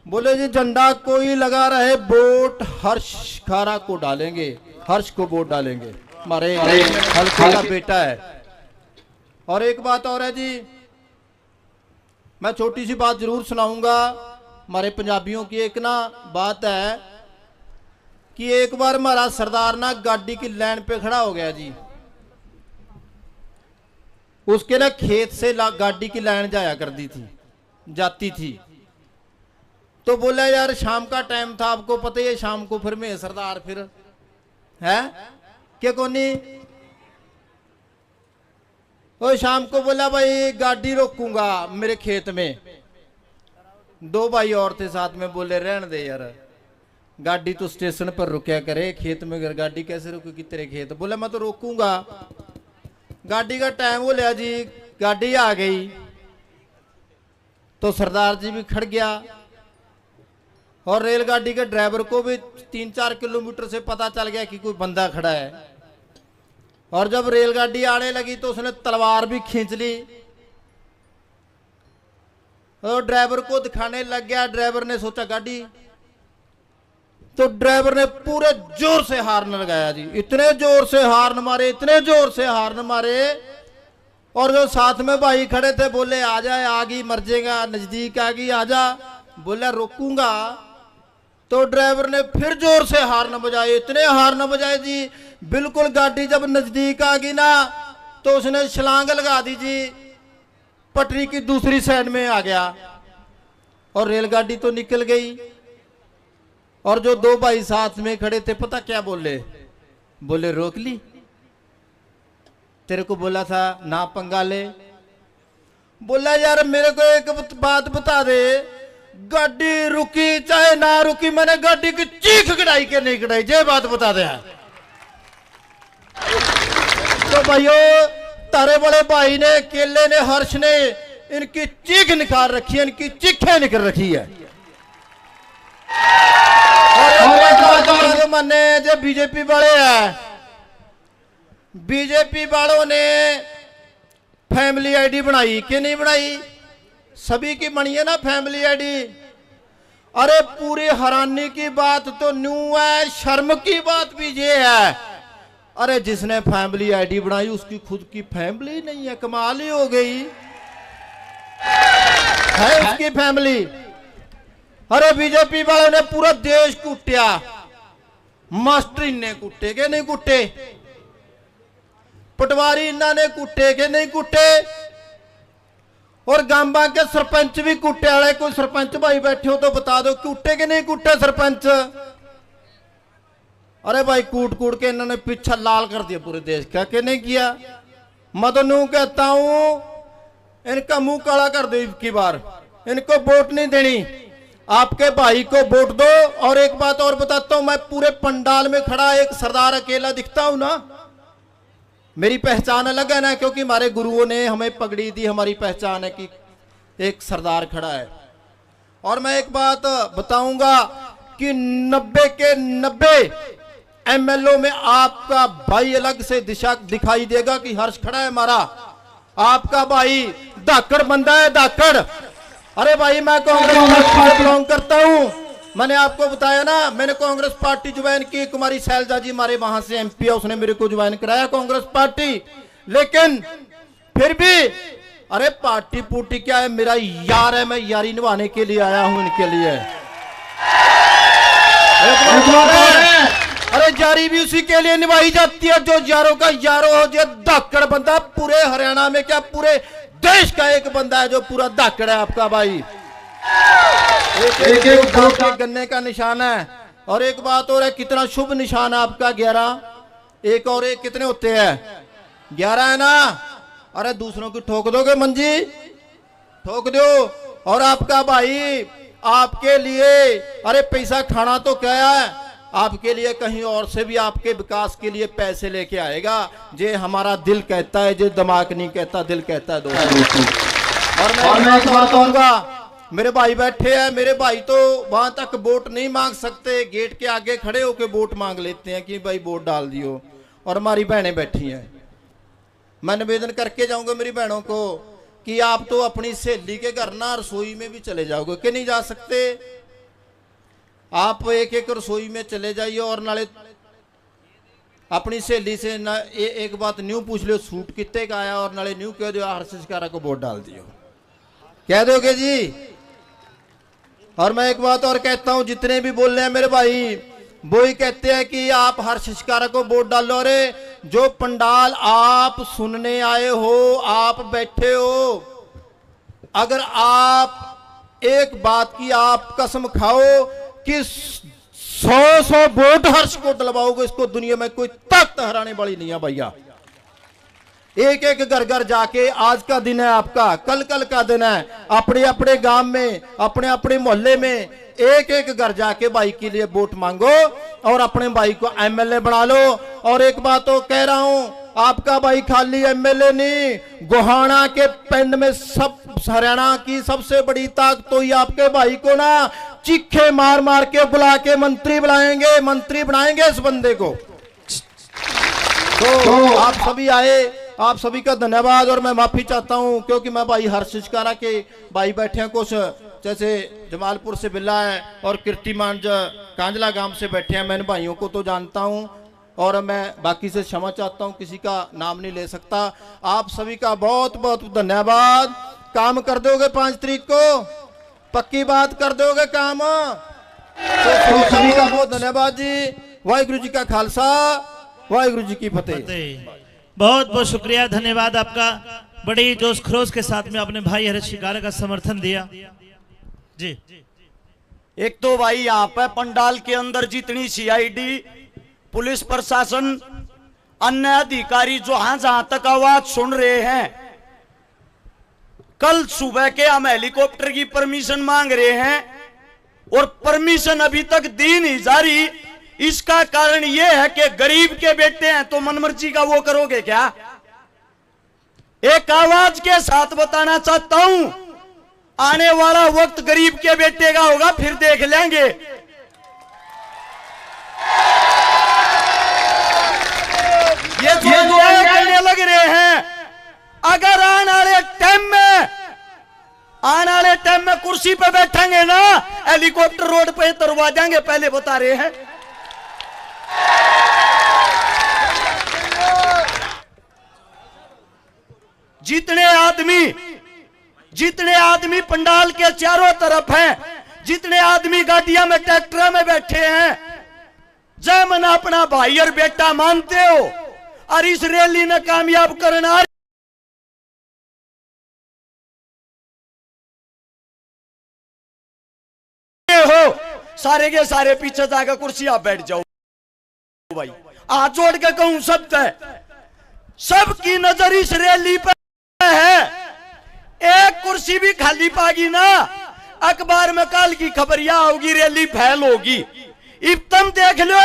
बोले जी झंडा कोई लगा रहे, वोट हर्ष खारा को डालेंगे, हर्ष को वोट डालेंगे, हमारे हल्के का बेटा है। और एक बात और है जी, मैं छोटी सी बात जरूर सुनाऊंगा। हमारे पंजाबियों की एक ना बात है कि एक बार हमारा सरदार ना गाड़ी की लाइन पे खड़ा हो गया जी। उसके ना खेत से गाड़ी की लाइन जाया करती थी, जाती थी। तो बोला यार शाम का टाइम था, आपको पता ही है शाम को फिर मैं सरदार फिर है क्या कोनी। और शाम को बोला भाई गाड़ी रोकूंगा मेरे खेत में। दो भाई और थे साथ में, बोले रहने दे यार, गाड़ी तो स्टेशन पर रुकया करे, खेत में गाड़ी कैसे रुकेगी तेरे खेत। बोला मैं तो रोकूंगा। गाड़ी का टाइम हो लिया जी, गाड़ी आ गई तो सरदार जी भी खड़ गया और रेलगाड़ी के ड्राइवर को भी 3-4 किलोमीटर से पता चल गया कि कोई बंदा खड़ा है। और जब रेलगाड़ी आने लगी तो उसने तलवार भी खींच ली और ड्राइवर को दिखाने लग गया। ड्राइवर ने सोचा गाड़ी, तो ड्राइवर ने पूरे जोर से हार्न लगाया जी, इतने जोर से हार्न मारे, इतने जोर से हार्न मारे। और जो साथ में भाई खड़े थे बोले आ जाए, आगे मर जाएगा, नजदीक आ गई आजा। बोला रोकूंगा। तो ड्राइवर ने फिर जोर से हार्न बजाए, इतने हार्न बजाए जी, बिल्कुल गाड़ी जब नजदीक आ गई ना तो उसने छलांग लगा दी जी, पटरी की दूसरी साइड में आ गया और रेलगाड़ी तो निकल गई। और जो दो भाई साथ में खड़े थे पता क्या बोले, बोले रोक ली, तेरे को बोला था ना पंगा ले। बोला यार मेरे को एक बात बता दे, गाड़ी रुकी चाहे ना रुकी, मैंने गाड़ी की चीख कढ़ाई के नहीं कढ़ाई, ये बात बता दे। तो भाइयों तारे बड़े भाई ने, केले ने, हर्ष ने इनकी चीख निकाल रखी है, इनकी चीखें निकल रखी है। और मने जो बीजेपी वाले हैं, बीजेपी वालों ने फैमिली आईडी बनाई कि नहीं बनाई? सभी की बनी है ना फैमिली आईडी। अरे पूरी हैरानी की बात तो न्यू है, शर्म की बात भी ये है, अरे जिसने फैमिली आईडी बनाई उसकी खुद की फैमिली नहीं है, कमाल ही हो गई है उसकी फैमिली। अरे बीजेपी वालों ने पूरा देश कूटिया, मास्टर इन्ने कुटे के नहीं कुटे, पटवारी इन्होंने कुटे के नहीं कुटे, और गांबा के सरपंच भी कुटे वाले। कोई सरपंच भाई बैठे हो तो बता दो कुटे के नहीं कुटे सरपंच? अरे भाई कूट कूट के इन्होंने पीछा लाल कर दिया पूरे देश का, कि नहीं किया? मैं तो न्यू कहता हूं इनका मुंह काला कर दो की बार, इनको वोट नहीं देनी, आपके भाई को वोट दो। और एक बात और बताता हूं, मैं पूरे पंडाल में खड़ा एक सरदार अकेला दिखता हूं ना, मेरी पहचान अलग है ना, क्योंकि हमारे गुरुओं ने हमें पगड़ी दी, हमारी पहचान है कि एक सरदार खड़ा है। और मैं एक बात बताऊंगा कि 90 के 90 एमएलओ में आपका भाई अलग से दिशा दिखाई देगा कि हर्ष खड़ा है हमारा, आपका भाई धाकड़ बंदा है, धाकड़। अरे भाई मैं कांग्रेस पार्टी बिलोंग करता हूं, मैंने आपको बताया ना, मैंने कांग्रेस पार्टी ज्वाइन की, कुमारी शैलजा जी हमारे वहां से एमपी है, उसने मेरे को ज्वाइन कराया कांग्रेस पार्टी। लेकिन फिर भी अरे पार्टी पुर्टी क्या है, मेरा यार है, मैं यारी निभाने के लिए आया हूं इनके लिए। अरे यारी भी उसी के लिए निभाई जाती है जो यारों का यारो हो, जो धाकड़ बंदा पूरे हरियाणा में क्या पूरे देश का एक बंदा है जो पूरा धाकड़ है आपका भाई। एक गन्ने का निशान है। और एक बात और है, कितना शुभ निशान है आपका 11, एक और एक कितने होते हैं? 11 है ना। अरे दूसरों की ठोक दोगे मंजी, ठोक दो। और आपका भाई आपके लिए अरे पैसा खाना तो क्या है, आपके लिए कहीं और से भी आपके विकास के लिए पैसे लेके आएगा, जे हमारा दिल कहता है, जे दिमाग नहीं कहता, दिल कहता है दोस्तों। और मैं बताऊंगा, मेरे भाई बैठे हैं, मेरे भाई तो वहां तक वोट नहीं मांग सकते, गेट के आगे खड़े होके वोट मांग लेते हैं कि भाई वोट डाल दियो। और हमारी बहनें बैठी हैं, मैं निवेदन करके जाऊंगा मेरी बहनों को कि आप तो अपनी सहेली के घर ना रसोई में भी चले जाओगे कि नहीं जा सकते। आप एक एक रसोई में चले जाइए और नाले अपनी सहेली से ना एक बात न्यू पूछ लो सूट कितने का आया और नाले न्यू कह दो हर्ष शिकारा को वोट डाल दियो, कह दोगे जी। और मैं एक बात और कहता हूं, जितने भी बोल रहे हैं मेरे भाई वो ही कहते हैं कि आप हर्ष शिकारा को वोट डालो। अरे जो पंडाल आप सुनने आए हो, आप बैठे हो, अगर आप एक बात की आप कसम खाओ कि 100 वोट हर्ष को डलवाओगे, इसको दुनिया में कोई ताकत हराने वाली नहीं है भैया। एक एक घर घर जाके, आज का दिन है आपका, कल कल का दिन है, अपने अपने गांव में, अपने अपने मोहल्ले में एक एक घर जाके भाई के लिए वोट मांगो और अपने भाई को एमएलए बना लो। और एक बात तो कह रहा हूं, आपका भाई खाली एमएलए नहीं, गोहाना के पिंड में सब हरियाणा की सबसे बड़ी ताकत तो ही आपके भाई को ना चीखे मार मार के बुला के मंत्री बुलाएंगे, मंत्री बनाएंगे इस बंदे को। तो आप सभी आए, आप सभी का धन्यवाद। और मैं माफी चाहता हूं क्योंकि मैं भाई हर्ष शिकारा के भाई बैठे हैं, कुछ जैसे जमालपुर से बिल्ला है और कीर्तिमान कांजला गांव से बैठे हैं। मैं इन भाइयों को तो जानता हूं और मैं बाकी से क्षमा चाहता हूं, किसी का नाम नहीं ले सकता। आप सभी का बहुत बहुत धन्यवाद। काम कर दोगे 5 तारीख को, पक्की बात कर दोगे काम। तो सभी का बहुत धन्यवाद जी। वाहिगुरु जी का खालसा, वाहिगुरु जी की फतेह। बहुत बहुत शुक्रिया, धन्यवाद आपका। बड़ी जोश खरोश के साथ में अपने भाई हर्ष शिकारा का समर्थन दिया जी। एक तो भाई यहाँ पे पंडाल के अंदर जितनी सीआईडी, पुलिस प्रशासन, अन्य अधिकारी जहां तक आवाज सुन रहे हैं, कल सुबह के हम हेलीकॉप्टर की परमिशन मांग रहे हैं और परमिशन अभी तक दी नहीं जा रही। इसका कारण यह है कि गरीब के बेटे हैं तो मनमर्जी का वो करोगे क्या? एक आवाज के साथ बताना चाहता हूं, आने वाला वक्त गरीब के बेटे का होगा, फिर देख लेंगे। ये जो करने लग रहे हैं, अगर आने वाले टाइम में कुर्सी पे बैठेंगे ना, हेलीकॉप्टर रोड पे तरवा देंगे, पहले बता रहे हैं। जितने आदमी पंडाल के चारों तरफ हैं, जितने आदमी गाड़ियां में, ट्रैक्टर में बैठे हैं, जय मन अपना भाई और बेटा मानते हो और इस रैली ने कामयाब करना हो, सारे के सारे पीछे जाकर कुर्सी आप बैठ जाओ भाई। हाथ जोड़ के कहूं, सबकी नजर इस रैली पर है। एक कुर्सी भी खाली पागी ना, अखबार में कल की खबरियां होगी, रैली फैल होगी। अब तुम देख लो,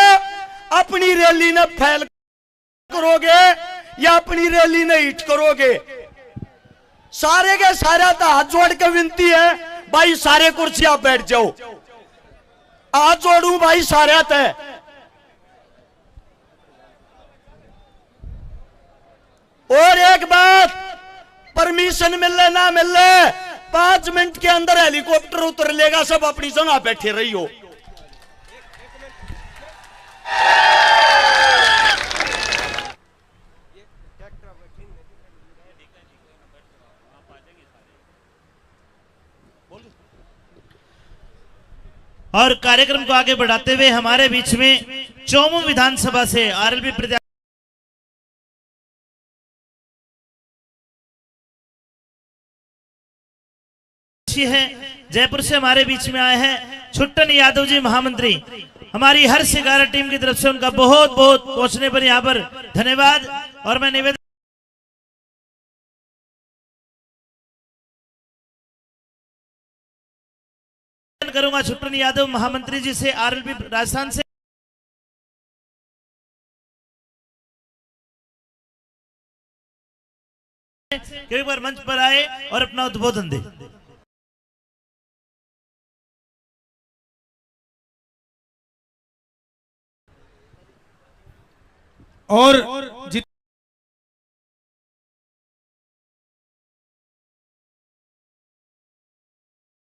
अपनी रैली ने फैल करोगे या अपनी रैली ने हिट करोगे। सारे के सारे तो हाथ जोड़ के विनती है भाई, सारे कुर्सी आप बैठ जाओ। हाथ जोड़ू भाई सारे तय। और एक बात, परमिशन मिले ना मिले, 5 मिनट के अंदर हेलीकॉप्टर उतर लेगा, सब अपनी जगह बैठे रही हो। और कार्यक्रम को आगे बढ़ाते हुए हमारे बीच में चौमू विधानसभा से आरएलपी प्रत्याशी है, जयपुर से हमारे बीच में आए हैं छुट्टन यादव जी महामंत्री। हमारी हर शिकारा टीम की तरफ से उनका बहुत बहुत पहुंचने पर यहाँ पर धन्यवाद। और मैं निवेदन करूंगा छुट्टन यादव महामंत्री जी से, आरएलपी राजस्थान से, एक बार मंच पर आए और अपना उद्बोधन दे। और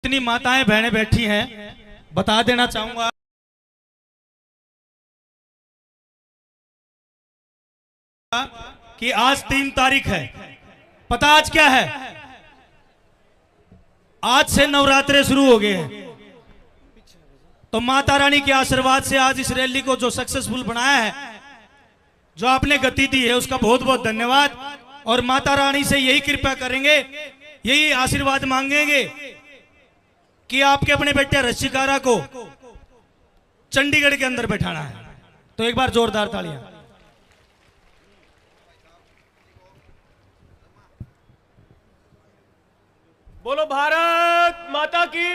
इतनी माताएं बहनें बैठी हैं, बता देना चाहूंगा कि आज 3 तारीख है। पता आज क्या है? आज से नवरात्रे शुरू हो गए हैं। तो माता रानी के आशीर्वाद से आज इस रैली को जो सक्सेसफुल बनाया है, जो आपने गति दी है, उसका बहुत बहुत धन्यवाद। और माता रानी से यही कृपा करेंगे, यही आशीर्वाद मांगेंगे कि आपके अपने बेटे रशिकारा को चंडीगढ़ के अंदर बैठाना है। तो एक बार जोरदार तालियां। बोलो भारत माता की।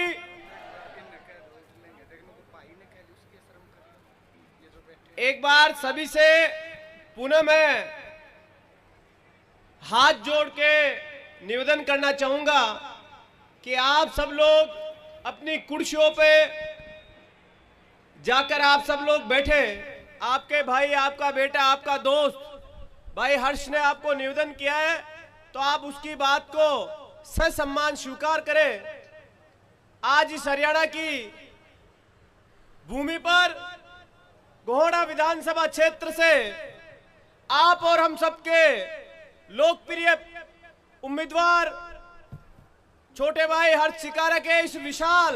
एक बार सभी से पुनः मैं हाथ जोड़ के निवेदन करना चाहूंगा कि आप सब लोग अपनी कुर्सियों पे जाकर आप सब लोग बैठे। आपके भाई, आपका बेटा, आपका दोस्त भाई हर्ष ने आपको निवेदन किया है, तो आप उसकी बात को ससम्मान स्वीकार करें। आज इस हरियाणा की भूमि पर गोहड़ा विधानसभा क्षेत्र से आप और हम सबके लोकप्रिय उम्मीदवार छोटे भाई हर्ष शिकारा के इस विशाल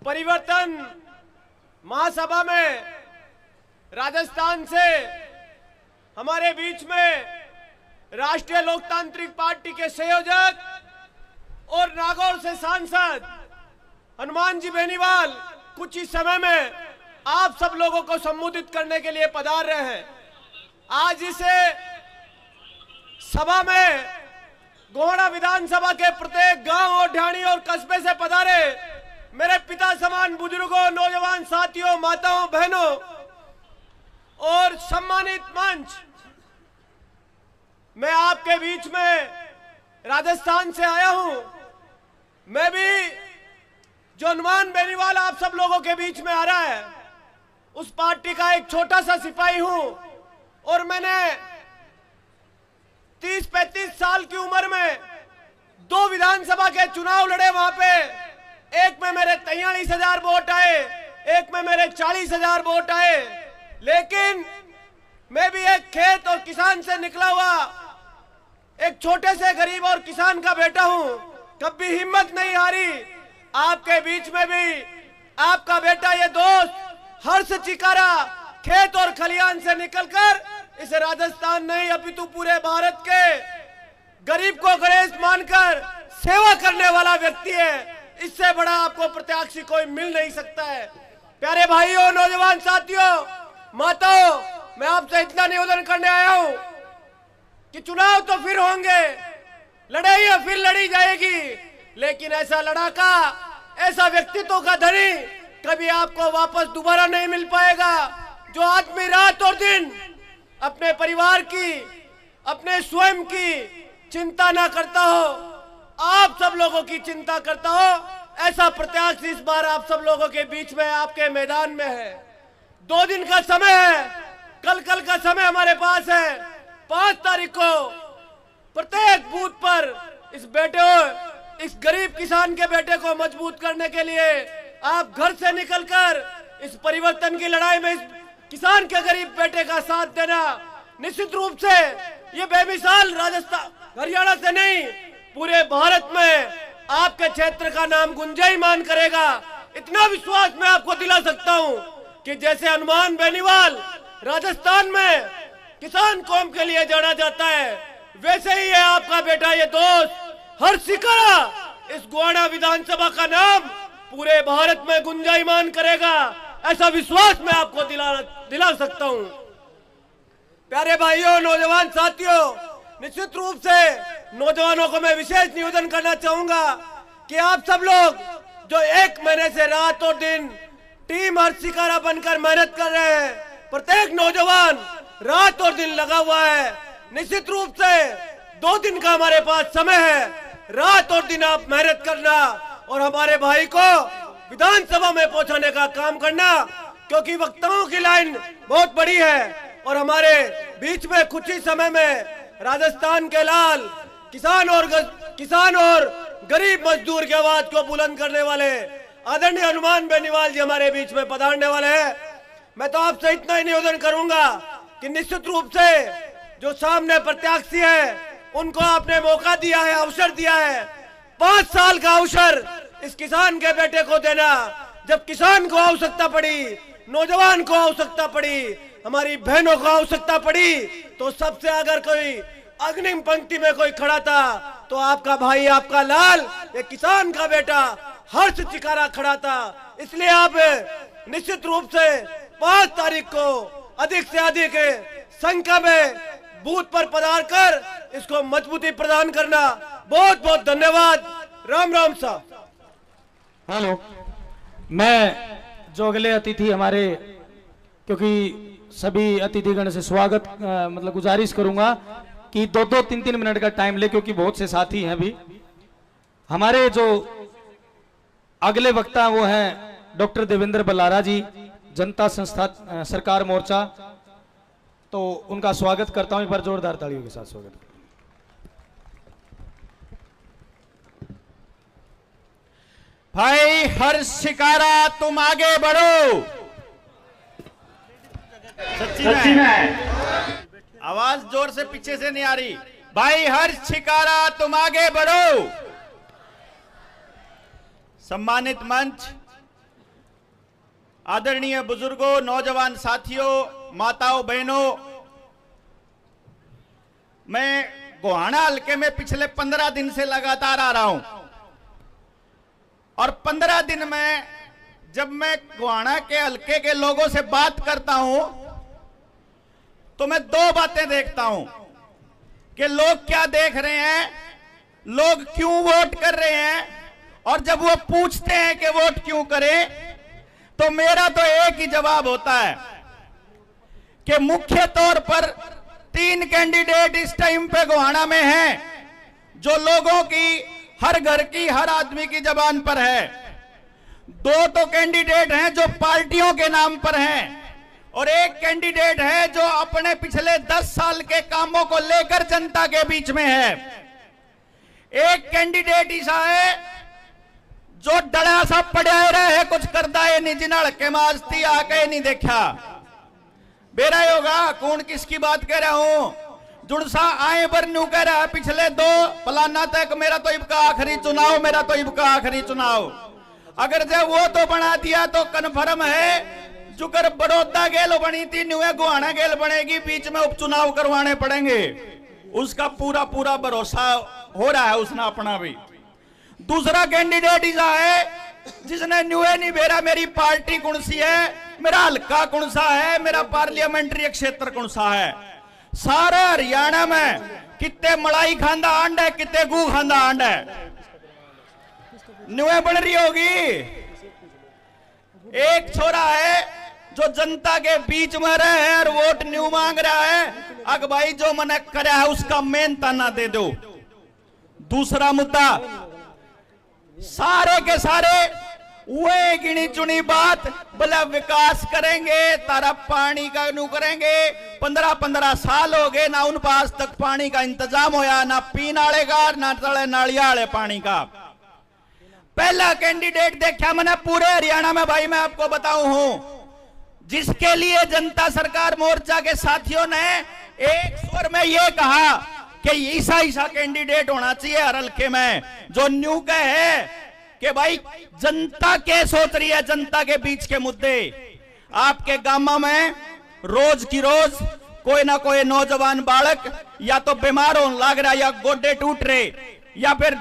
परिवर्तन महासभा में राजस्थान से हमारे बीच में राष्ट्रीय लोकतांत्रिक पार्टी के संयोजक और नागौर से सांसद हनुमान जी बेनीवाल कुछ ही समय में आप सब लोगों को संबोधित करने के लिए पधार रहे हैं। आज इस सभा में गोहड़ा विधानसभा के प्रत्येक गांव और ढाणी और कस्बे से पधारे मेरे पिता समान बुजुर्गों, नौजवान साथियों, माताओं, बहनों और सम्मानित मंच, मैं आपके बीच में राजस्थान से आया हूं। मैं भी जो हनुमान बेनीवाल आप सब लोगों के बीच में आ रहा है, उस पार्टी का एक छोटा सा सिपाही हूं। और मैंने 30-35 साल की उम्र में 2 विधानसभा के चुनाव लड़े। वहां पे एक में मेरे 43,000 वोट आए, एक में मेरे 40,000 वोट आए। लेकिन मैं भी एक खेत और किसान से निकला हुआ एक छोटे से गरीब और किसान का बेटा हूं। कभी हिम्मत नहीं हारी। आपके बीच में भी आपका बेटा, ये दोस्त हर्ष चिकारा, खेत और खलियान से निकलकर इस राजस्थान नहीं अपितु पूरे भारत के गरीब को गणेश मानकर सेवा करने वाला व्यक्ति है। इससे बड़ा आपको प्रत्याशी कोई मिल नहीं सकता है। प्यारे भाइयों, नौजवान साथियों, माताओं, मैं आपसे इतना निवेदन करने आया हूं कि चुनाव तो फिर होंगे, लड़ाई फिर लड़ी जाएगी, लेकिन ऐसा लड़ाका, ऐसा व्यक्तित्व का धनी कभी आपको वापस दोबारा नहीं मिल पाएगा। जो आदमी रात और दिन अपने परिवार की, अपने स्वयं की चिंता ना करता हो, आप सब लोगों की चिंता करता हो, ऐसा प्रत्याशी इस बार आप सब लोगों के बीच में, आपके मैदान में है। 2 दिन का समय है, कल का समय हमारे पास है। 5 तारीख को प्रत्येक बूथ पर इस गरीब किसान के बेटे को मजबूत करने के लिए आप घर से निकलकर इस परिवर्तन की लड़ाई में इस किसान के गरीब बेटे का साथ देना। निश्चित रूप से ये बेमिसाल राजस्थान, हरियाणा से नहीं, पूरे भारत में आपके क्षेत्र का नाम गुंजायमान करेगा। इतना विश्वास मैं आपको दिला सकता हूं कि जैसे हनुमान बेनीवाल राजस्थान में किसान कौम के लिए जाना जाता है, वैसे ही है आपका बेटा, ये दोस्त हर्ष शिकारा, इस गोहड़ा विधानसभा का नाम पूरे भारत में गुंजायमान करेगा। ऐसा विश्वास मैं आपको दिला सकता हूं। प्यारे भाइयों, नौजवान साथियों, निश्चित रूप से नौजवानों को मैं विशेष निवेदन करना चाहूंगा कि आप सब लोग जो 1 महीने से रात और दिन टीम हर्ष शिकारा बनकर मेहनत कर रहे हैं, प्रत्येक नौजवान रात और दिन लगा हुआ है। निश्चित रूप से 2 दिन का हमारे पास समय है। रात और दिन आप मेहनत करना और हमारे भाई को विधानसभा में पहुंचाने का काम करना, क्योंकि वक्ताओं की लाइन बहुत बड़ी है। और हमारे बीच में कुछ ही समय में राजस्थान के लाल किसान और गरीब मजदूर की आवाज को बुलंद करने वाले आदरणीय हनुमान बेनीवाल जी हमारे बीच में पधारने वाले हैं। मैं तो आपसे इतना ही निवेदन करूंगा कि निश्चित रूप से जो सामने प्रत्याशी है उनको आपने मौका दिया है, अवसर दिया है। 5 साल का अवसर इस किसान के बेटे को देना, जब किसान को आवश्यकता पड़ी, नौजवान को आवश्यकता पड़ी, हमारी बहनों को आवश्यकता पड़ी, तो सबसे अगर कोई अग्निम पंक्ति में कोई खड़ा था तो आपका भाई, आपका लाल, ये किसान का बेटा हर्ष चिकारा खड़ा था। इसलिए आप निश्चित रूप से 5 तारीख को अधिक से अधिक संख्या में बूथ पर पधार कर इसको मजबूती प्रदान करना। बहुत बहुत धन्यवाद। राम राम साहब। हेलो, मैं जो अगले अतिथि हमारे, क्योंकि सभी अतिथिगण से स्वागत मतलब गुजारिश करूंगा कि 2-2, 3-3 मिनट का टाइम ले, क्योंकि बहुत से साथी हैं अभी। हमारे जो अगले वक्ता वो हैं डॉक्टर देवेंद्र बल्लारा जी, जनता संस्था सरकार मोर्चा, तो उनका स्वागत करता हूं। एक बार जोरदार तालियों के साथ स्वागत करता हूं। भाई हर्ष शिकारा तुम आगे बढ़ो। सच्ची में आवाज जोर से पीछे से नहीं आ रही। भाई हर्ष शिकारा तुम आगे बढ़ो। सम्मानित मंच, आदरणीय बुजुर्गों, नौजवान साथियों, माताओं, बहनों, मैं गोहाना हल्के में पिछले 15 दिन से लगातार आ रहा हूं और 15 दिन में जब मैं गोहाना के हल्के के लोगों से बात करता हूं तो मैं 2 बातें देखता हूं कि लोग क्या देख रहे हैं, लोग क्यों वोट कर रहे हैं, और जब वो पूछते हैं कि वोट क्यों करें तो मेरा तो एक ही जवाब होता है कि मुख्य तौर पर 3 कैंडिडेट इस टाइम पे गोहाना में हैं जो लोगों की, हर घर की, हर आदमी की जबान पर है। 2 तो कैंडिडेट हैं जो पार्टियों के नाम पर हैं और एक कैंडिडेट है जो अपने पिछले 10 साल के कामों को लेकर जनता के बीच में है। एक कैंडिडेट ऐसा है जो डड़ा सा पड़ा रहे, कुछ करता है नहीं, जिन हड़के माजती आके नहीं देखा। बेरा होगा कौन किसकी बात कह रहा हूं। जुड़सा आए पर न्यू कह रहा है पिछले 2 फलाना तक मेरा तो इबका आखिरी चुनाव, मेरा तो इबका आखिरी चुनाव। अगर जब वो तो बना दिया तो कन्फर्म है जुकर बड़ौदा गेल बनी थी, न्यू गोहाना गेल बनेगी, बीच में उपचुनाव करवाने पड़ेंगे। उसका पूरा पूरा भरोसा हो रहा है उसने अपना भी। दूसरा कैंडिडेट ऐसा है जिसने न्यू नहीं बेरा मेरी पार्टी कौन सी है, मेरा हल्का कौन सा है, मेरा पार्लियामेंट्री क्षेत्र कौन सा है। सारा हरियाणा में कितने मलाई खांदा आंड है, कितने गू खांदा आंड है, न्यू बन रही होगी। एक छोरा है जो जनता के बीच में रहे है और वोट न्यू मांग रहा है, अग भाई जो मैंने करा है उसका मेन ताना दे दो। दूसरा मुद्दा, सारे के सारे वे गिनी चुनी बात, बोला विकास करेंगे, तारा पानी का नू करेंगे। 15-15 साल हो गए ना उन पास तक पानी का इंतजाम होया, ना पीने वाले का, ना तले नालिया वाले पानी का। पहला कैंडिडेट देखा मैंने पूरे हरियाणा में, भाई मैं आपको बताऊं हूं, जिसके लिए जनता सरकार मोर्चा के साथियों ने एक स्वर में यह कहा कि ऐसा कैंडिडेट होना चाहिए हर हल्के में जो न्यू का है कि भाई जनता क्या सोच रही है, जनता के बीच के मुद्दे। आपके गांव में रोज की रोज कोई ना कोई नौजवान बालक या तो बीमार होने लग रहा, या गोडे टूट रहे, या फिर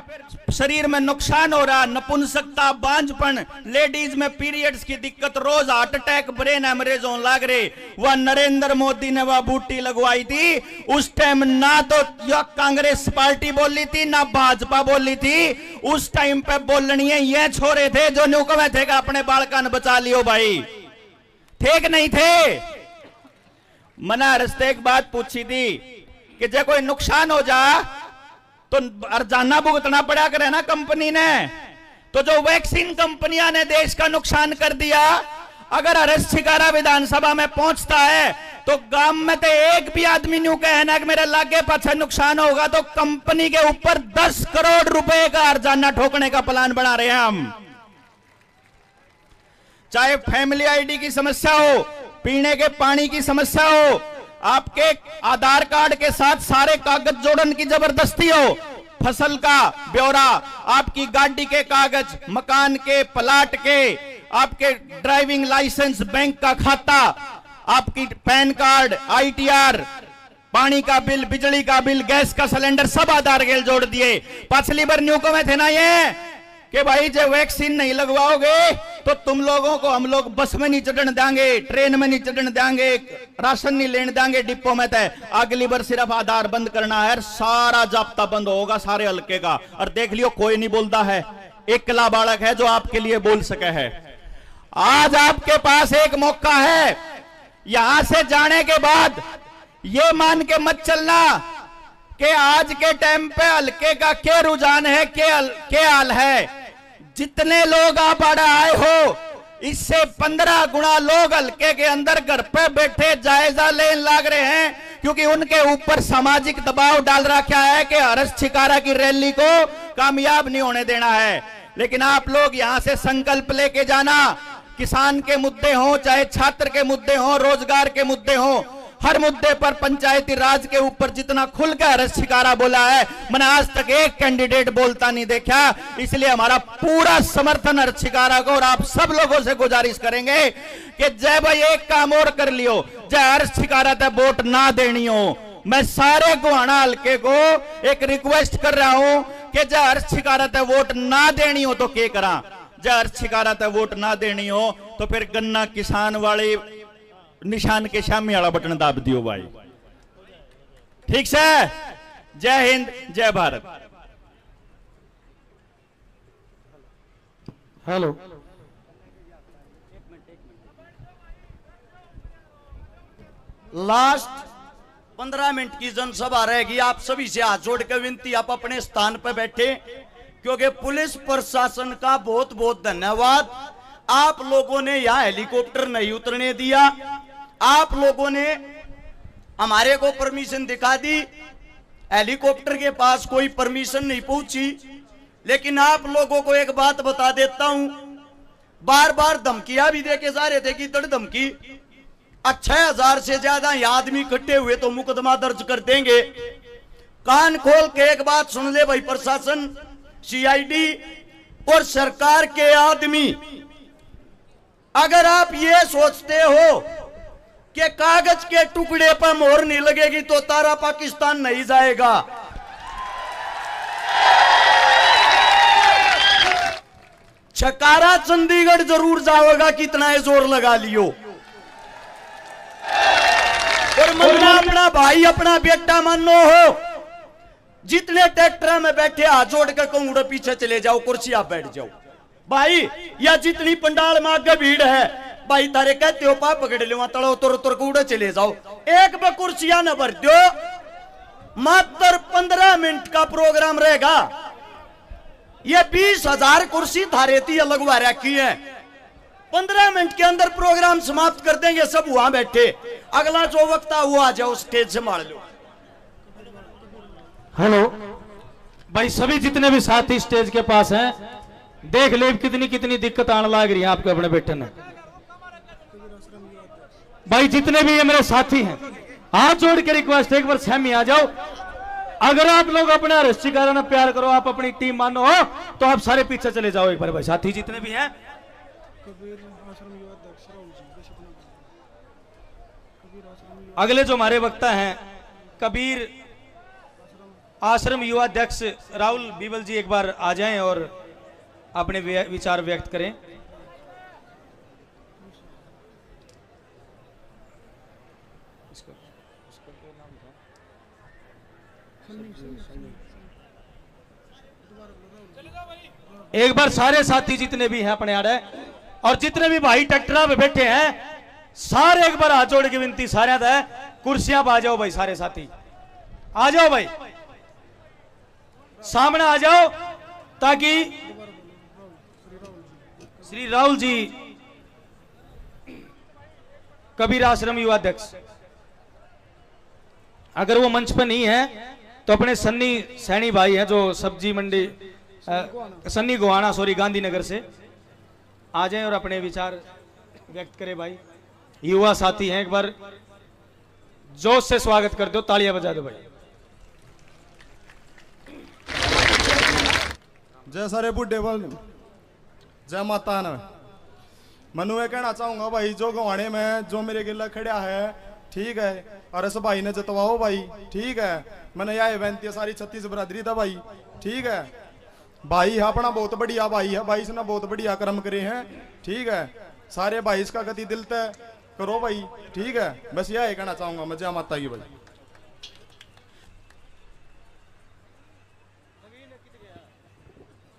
शरीर में नुकसान हो रहा, नपुंसकता, बांझपन, लेडीज में पीरियड्स की दिक्कत, रोज हार्ट अटैक, ब्रेन हेमरेज होने लग रहे। वह नरेंद्र मोदी ने वह बूटी लगवाई थी, उस टाइम ना तो यह कांग्रेस पार्टी बोली थी ना भाजपा बोली थी, उस टाइम पे बोलनी है ये छोरे थे जो न्यू कहे थे कि अपने बालकान बचा लियो भाई, ठीक नहीं थे। मना रस्ते एक बात पूछी थी कि जब कोई नुकसान हो जा तो अर्जाना भुगतना पड़ा करे ना कंपनी ने। तो जो वैक्सीन कंपनियां ने देश का नुकसान कर दिया, अगर हर्ष शिकारा विधानसभा में पहुंचता है तो गांव में तो एक भी आदमी न्यू कहना कि मेरे लागे पाछे नुकसान होगा तो कंपनी के ऊपर 10 करोड़ रुपए का हर्जाना ठोकने का प्लान बना रहे हैं हम। चाहे फैमिली आईडी की समस्या हो, पीने के पानी की समस्या हो, आपके आधार कार्ड के साथ सारे कागज जोड़न की जबरदस्ती हो, फसल का ब्यौरा, आपकी गाड़ी के कागज, मकान के, प्लाट के, आपके ड्राइविंग लाइसेंस, बैंक का खाता, आपकी पैन कार्ड, ITR, पानी का बिल, बिजली का बिल, गैस का सिलेंडर, सब आधार के जोड़ दिए। पिछली बार न्यू को में थे ना ये कि भाई जब वैक्सीन नहीं लगवाओगे तो तुम लोगों को हम लोग बस में नहीं चढ़ने देंगे, ट्रेन में नहीं चढ़ने देंगे, राशन नहीं लेने देंगे डिपो में। तय अगली बार सिर्फ आधार बंद करना है, सारा जाब्ता बंद होगा सारे हल्के का। और देख लियो कोई नहीं बोलता है, एकला बालक है जो आपके लिए बोल सके है। आज आपके पास एक मौका है, यहां से जाने के बाद ये मान के मत चलना कि आज के टाइम पे हल्के का क्या रुझान है, क्या हाल है। जितने लोग आप आए हो इससे 15 गुना लोग हल्के के अंदर घर पे बैठे जायजा लेने लग रहे हैं, क्योंकि उनके ऊपर सामाजिक दबाव डाल रखा है कि हर्ष छिकारा की रैली को कामयाब नहीं होने देना है। लेकिन आप लोग यहां से संकल्प लेके जाना, किसान के मुद्दे हो, चाहे छात्र के मुद्दे हो, रोजगार के मुद्दे हो, हर मुद्दे पर पंचायती राज के ऊपर जितना खुलकर हर्ष छिकारा बोला है, मैंने आज तक एक कैंडिडेट बोलता नहीं देखा। इसलिए हमारा पूरा समर्थन हर्ष छिकारा को, और आप सब लोगों से गुजारिश करेंगे कि जय भाई एक काम और कर लियो, जय हर्ष छिकारा तक वोट ना देनी हो। मैं सारे गोहाना हल्के को एक रिक्वेस्ट कर रहा हूं कि जय हर्ष छिकारा तक वोट ना देनी हो तो क्या करा। जय हर्ष छिकारा तक वोट ना देनी हो तो फिर गन्ना किसान वाले निशान के सामने वाला बटन दाब दियो भाई, ठीक से। जय हिंद, जय भारत। हेलो, लास्ट 15 मिनट की जनसभा रहेगी। आप सभी से हाथ जोड़ के विनती, आप अपने स्थान पर बैठे, क्योंकि पुलिस प्रशासन का बहुत बहुत धन्यवाद। आप लोगों ने यहां हेलीकॉप्टर नहीं उतरने दिया, आप लोगों ने हमारे को परमिशन दिखा दी, हेलीकॉप्टर के पास कोई परमिशन नहीं पहुंची। लेकिन आप लोगों को एक बात बता देता हूं, बार बार धमकियां भी देके जा रहे थे कि तड़ धमकी, 6000 से ज्यादा ये आदमी इकट्ठे हुए तो मुकदमा दर्ज कर देंगे। कान खोल के एक बात सुन ले भाई प्रशासन, CID और सरकार के आदमी, अगर आप ये सोचते हो कि कागज के टुकड़े पर मोहर नहीं लगेगी तो तारा पाकिस्तान नहीं जाएगा, छकारा चंडीगढ़ जरूर जाओगा, कितना है जोर लगा लियो। और मन्ना अपना भाई अपना बेटा मानो हो, जितने ट्रैक्टर में बैठे हाथ जोड़ कर कहूं पीछे चले जाओ, कुर्सी आप बैठ जाओ भाई। या जितनी पंडाल में आगे भीड़ है भाई, तारे कहते हो पा पकड़ लो तड़ो तुर तुर कूड़े चले जाओ, एक भी कुर्सियां न भर दो। मात्र 15 मिनट का प्रोग्राम रहेगा। ये 20,000 कुर्सी थारे थी लगवा रखी है, 15 मिनट के अंदर प्रोग्राम समाप्त कर देंगे, सब वहां बैठे। अगला जो वक्ता वो आ जाओ, स्टेज संभाल लो। हेलो भाई, सभी जितने भी साथी स्टेज के पास हैं, देख ले कितनी कितनी दिक्कत आने लग रही है आपके अपने बेटे ने। भाई जितने भी ये मेरे साथी हैं, हाथ जोड़ के रिक्वेस्ट, एक बार सहमी आ जाओ। अगर आप लोग अपना हर्ष छिकारा ना प्यार करो, आप अपनी टीम मानो हो, तो आप सारे पीछे चले जाओ एक बार भाई, साथी जितने भी हैं। अगले जो हमारे वक्ता हैं, कबीर आश्रम युवा अध्यक्ष राहुल बीबल जी, एक बार आ जाएं और अपने विचार व्यक्त करें। एक बार सारे साथी जितने भी हैं अपने आड़े, और जितने भी भाई ट्रैक्टर पे बैठे हैं, सारे एक बार हाथ जोड़ के विनती सारे है, कुर्सियां पे आ जाओ भाई, सारे साथी आ जाओ भाई, सामने आ जाओ, ताकि श्री राहुल जी कबीर आश्रम युवा अध्यक्ष अगर वो मंच पर नहीं है तो अपने सन्नी सैनी भाई हैं जो सब्जी मंडी सन्नी गोहाना सॉरी गांधीनगर से आ जाएं और अपने विचार व्यक्त करें। भाई युवा साथी हैं, एक बार जोश से स्वागत कर दो, तालियां बजा दो भाई। जय सारे बुढ़े बोल, जय माता न। मनु ये कहना चाहूंगा भाई, जो गवाने में जो मेरे गिला खड़ा है ठीक है, और इस भाई ने जतवाओ भाई ठीक है। मैंने यह इवेंट सारी 36 बरादरी था भाई ठीक है। भाई है अपना बहुत बढ़िया भाई है भाई, इसने बहुत बढ़िया कर्म करे हैं ठीक है। सारे भाई इसका गति दिल तय करो भाई ठीक है। बस यह कहना चाहूंगा मैं, जय माता की भाई।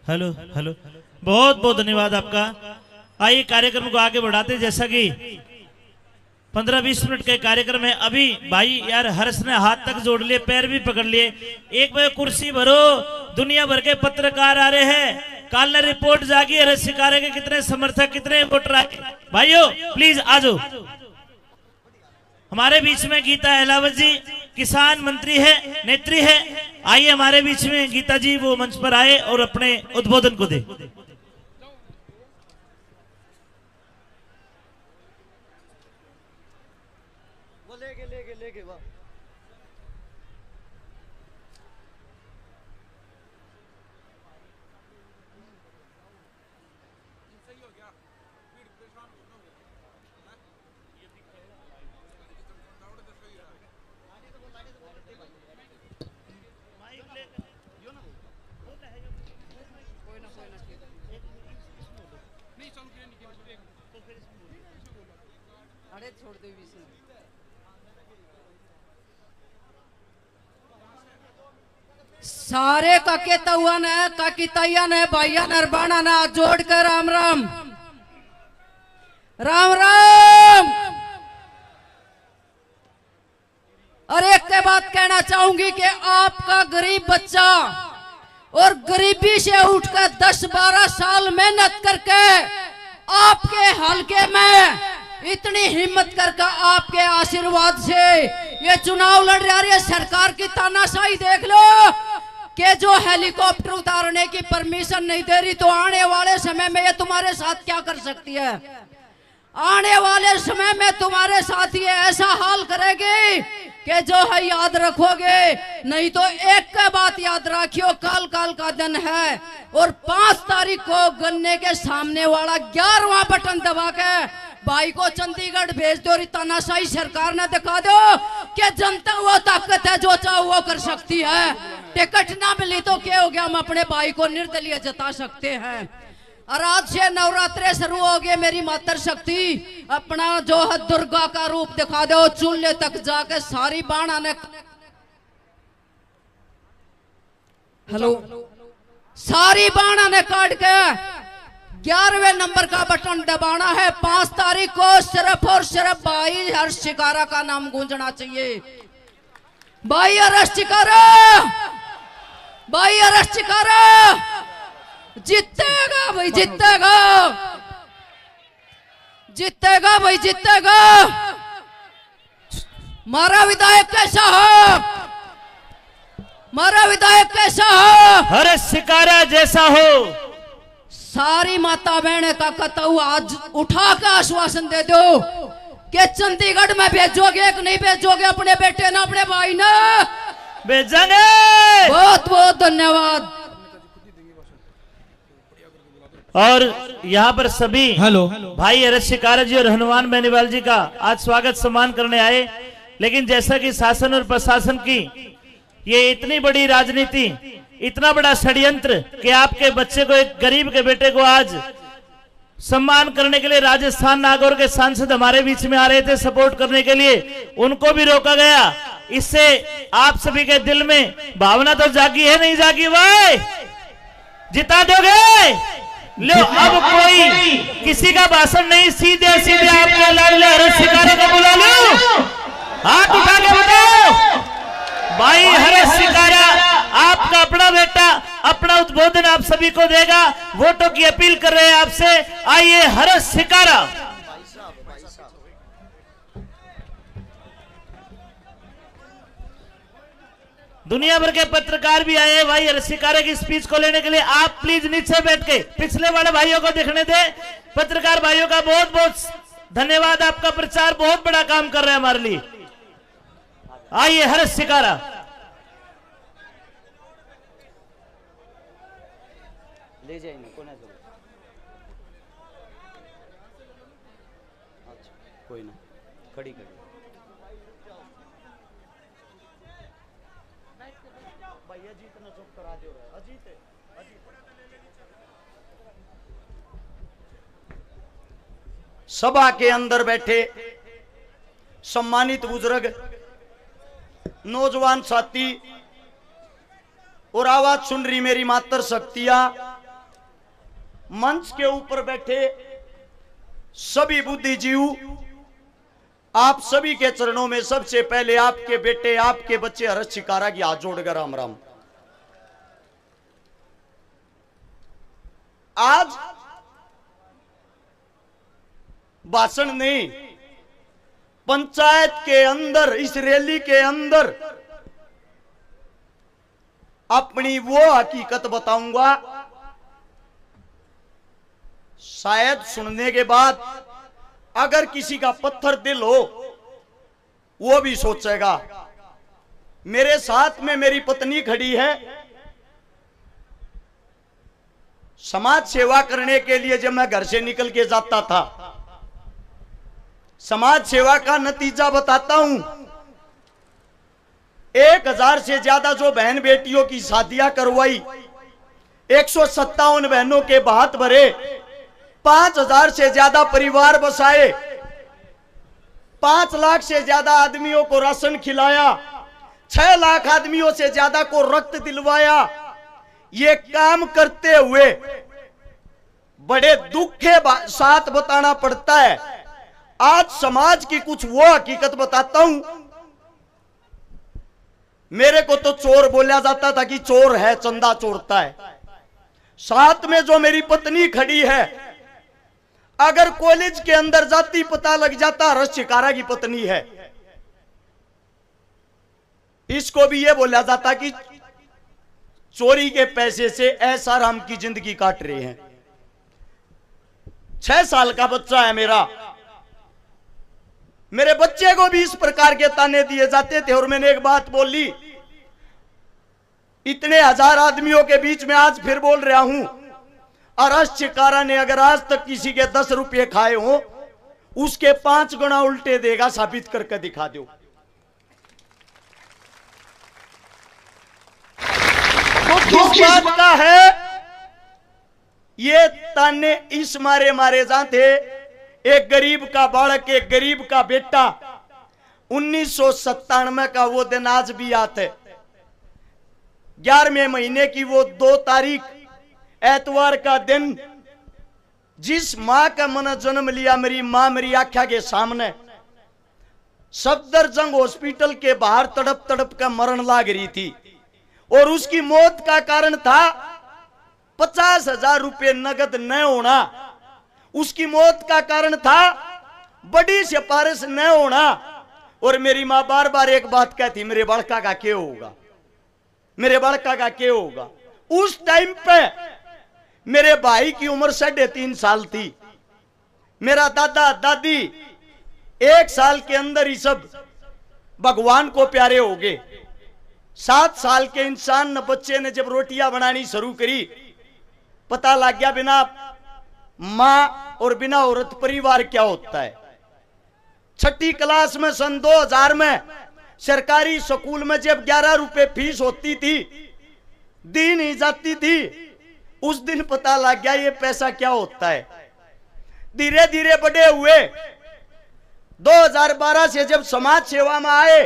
हेलो हेलो, बहुत बहुत धन्यवाद आपका। आइए कार्यक्रम को आगे बढ़ाते, जैसा कि 15-20 मिनट के कार्यक्रम है। अभी भाई यार हर्ष ने हाथ तक जोड़ लिए, पैर भी पकड़ लिए। एक बार कुर्सी भरो, दुनिया भर के पत्रकार आ रहे हैं। कल ने रिपोर्ट जागी हर्ष शिकारे के कितने समर्थक कितने वोटर आए। भाइयों प्लीज आ जाओ। हमारे बीच में गीता अहलावत जी किसान मंत्री है, नेत्री है। आइए हमारे बीच में गीता जी वो मंच पर आए और अपने उद्बोधन को दे। लेके वाह। अरे छोड़ दे सारे काके तउआ ने काकी तैया ने भाइया नरबाना ने जोड़ कर राम राम राम राम। और एक के बात कहना चाहूंगी कि आपका गरीब बच्चा और गरीबी से उठकर 10-12 साल मेहनत करके आपके हलके में इतनी हिम्मत करके आपके आशीर्वाद से ये चुनाव लड़ रही है। सरकार की तानाशाही देख लो कि जो हेलीकॉप्टर उतारने की परमिशन नहीं दे रही, तो आने वाले समय में ये तुम्हारे साथ क्या कर सकती है। आने वाले समय में तुम्हारे साथ ये ऐसा हाल करेगी कि जो है याद रखोगे। नहीं तो एक का बात याद रखियो, काल काल का दिन है और 5 तारीख को गन्ने के सामने वाला 11वां बटन दबा के भाई को चंडीगढ़ भेज दो। और तानाशाही सरकार ने दिखा दो कि जनता वो ताकत है जो चाहे वो कर सकती है। टिकट ना मिली तो क्या हो गया, हम अपने भाई को निर्दलीय जता सकते हैं। और आज से नवरात्रे शुरू हो गए। मेरी मातर शक्ति अपना जो है दुर्गा का रूप दिखा दो। चूल्हे तक जाके सारी बाणा ने हेलो सारी बाणा ने काट के 11वें नंबर का बटन दबाना है। 5 तारीख को सिर्फ और सिर्फ भाई हर्ष शिकारा का नाम गूंजना चाहिए। भाई हर्ष शिकारा, भाई हर्ष शिकारा जीतेगा भाई, जीतेगा जीतेगा भाई, जीतेगा। मारा विधायक कैसा हो, मारा विधायक कैसा हो, हर्ष शिकारा जैसा हो। सारी माता बहन का कतऊ आज उठा के आश्वासन दे दो कि चंडीगढ़ में भेजोगे कि नहीं भेजोगे अपने बेटे ना अपने भाई ना। भेजेंगे। बहुत बहुत धन्यवाद। और यहाँ पर सभी हेलो भाई हर्ष शिकारा जी और हनुमान बेनीवाल जी का आज स्वागत सम्मान करने आए। लेकिन जैसा कि शासन और प्रशासन की ये इतनी बड़ी राजनीति, इतना बड़ा षड्यंत्र कि आपके बच्चे को, एक गरीब के बेटे को आज सम्मान करने के लिए राजस्थान नागौर के सांसद हमारे बीच में आ रहे थे सपोर्ट करने के लिए, उनको भी रोका गया। इससे आप सभी के दिल में भावना तो जागी है नहीं जागी? भाई जिता दोगे? लो अब कोई किसी का भाषण नहीं, सीधे सीधे आपके लाडले हर्ष शिकारा को बुला लो। हाथ उठा के बताओ भाई हर्ष शिकारा आपका अपना बेटा अपना उद्बोधन आप सभी को देगा। वोटों की अपील कर रहे हैं आपसे, आइए हर्ष शिकारा। दुनिया भर के पत्रकार भी आए हैं भाई हर्ष शिकारा की स्पीच को लेने के लिए। आप प्लीज नीचे बैठ के पिछले वाले भाइयों को देखने दे। पत्रकार भाइयों का बहुत बहुत धन्यवाद, आपका प्रचार बहुत बड़ा काम कर रहे हैं हमारे लिए। आइए हर्ष शिकारा। ले जाइए कोने दो। अच्छा कोई ना, खड़ी खड़ी भैया जी इतना चुप करा दो। अजीत है, सभा के अंदर बैठे सम्मानित बुजुर्ग, नौजवान साथी और आवाज सुन रही मेरी मातर शक्तियां, मंच के ऊपर बैठे सभी बुद्धिजीव, आप सभी के चरणों में सबसे पहले आपके बेटे, आपके बच्चे हर्ष शिकारा की हाथ जोड़कर राम राम। आज भाषण नहीं, पंचायत के अंदर इस रैली के अंदर अपनी वो हकीकत बताऊंगा, शायद सुनने के बाद अगर किसी का पत्थर दिल हो वो भी सोचेगा। मेरे साथ में मेरी पत्नी खड़ी है। समाज सेवा करने के लिए जब मैं घर से निकल के जाता था, समाज सेवा का नतीजा बताता हूं। 1000 से ज्यादा जो बहन बेटियों की शादियां करवाई, 157 बहनों के हाथ भरे, 5000 से ज्यादा परिवार बसाए, 5 लाख से ज्यादा आदमियों को राशन खिलाया, 6 लाख आदमियों से ज्यादा को रक्त दिलवाया। ये काम करते हुए बड़े दुख के साथ बताना पड़ता है। आज समाज की कुछ वो हकीकत बताता हूं। मेरे को तो चोर बोला जाता था कि चोर है, चंदा चोरता है। साथ में जो मेरी पत्नी खड़ी है, अगर कॉलेज के अंदर जाती पता लग जाता हर्ष शिकारा की पत्नी है। इसको भी ये बोला जाता कि चोरी के पैसे से ऐसा राम की जिंदगी काट रहे हैं। 6 साल का बच्चा है मेरा, मेरे बच्चे को भी इस प्रकार के ताने दिए जाते थे। और मैंने एक बात बोली, इतने 1000 आदमियों के बीच में आज फिर बोल रहा हूं, हर्ष शिकारा ने अगर आज तक किसी के 10 रुपये खाए हो, उसके 5 गुना उल्टे देगा, साबित करके दिखा दो। तो किस बात का है ये ताने? इस मारे जाते। एक गरीब का बालक, एक गरीब का बेटा, 1997 का वो दिन आज भी याद है। 11वें महीने की वो 2 तारीख एतवार का दिन, जिस मां का मन जन्म लिया, मेरी मां मेरी आंखों के सामने सफदरजंग हॉस्पिटल के बाहर तड़प तड़प का मरण लाग रही थी। और उसकी मौत का कारण था 50,000 रुपये नगद न होना। उसकी मौत का कारण था बड़ी सिफारिश न होना। और मेरी मां बार बार एक बात कहती, मेरे बड़का का क्या होगा, मेरे बड़का का क्या होगा। उस टाइम पे मेरे भाई की उम्र 3.5 साल थी। मेरा दादा दादी 1 साल के अंदर ही सब भगवान को प्यारे हो गए। 7 साल के इंसान न बच्चे ने जब रोटियां बनानी शुरू करी, पता लग गया बिना मां और बिना औरत परिवार क्या होता है। 6ठी क्लास में सन 2000 में सरकारी स्कूल में जब 11 रुपए फीस होती थी, दी नहीं जाती थी, उस दिन पता लग गया ये पैसा क्या होता है। धीरे धीरे बड़े हुए। 2012 से जब समाज सेवा में आए,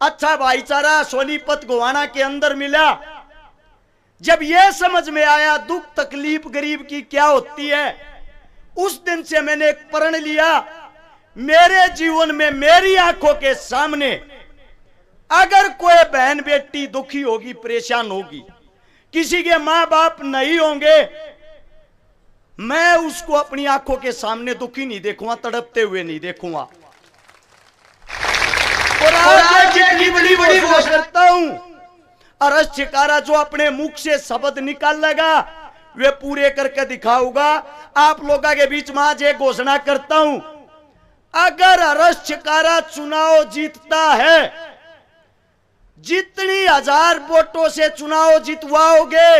अच्छा भाईचारा सोनीपत गोवाना के अंदर मिला। जब यह समझ में आया दुख तकलीफ गरीब की क्या होती है, उस दिन से मैंने एक प्रण लिया, मेरे जीवन में मेरी आंखों के सामने अगर कोई बहन बेटी दुखी होगी, परेशान होगी, किसी के मां बाप नहीं होंगे, मैं उसको अपनी आंखों के सामने दुखी नहीं देखूंगा, तड़पते हुए नहीं देखूंगा। और आज जितनी बड़ी बड़ी घोषणा करता हूं, अरस छिकारा जो अपने मुख से शब्द निकाल लेगा वे पूरे करके दिखाऊंगा। आप लोगों के बीच में आज एक घोषणा करता हूं, अगर अरस छिकारा चुनाव जीतता है, जितनी 1000 वोटों से चुनाव जितवाओगे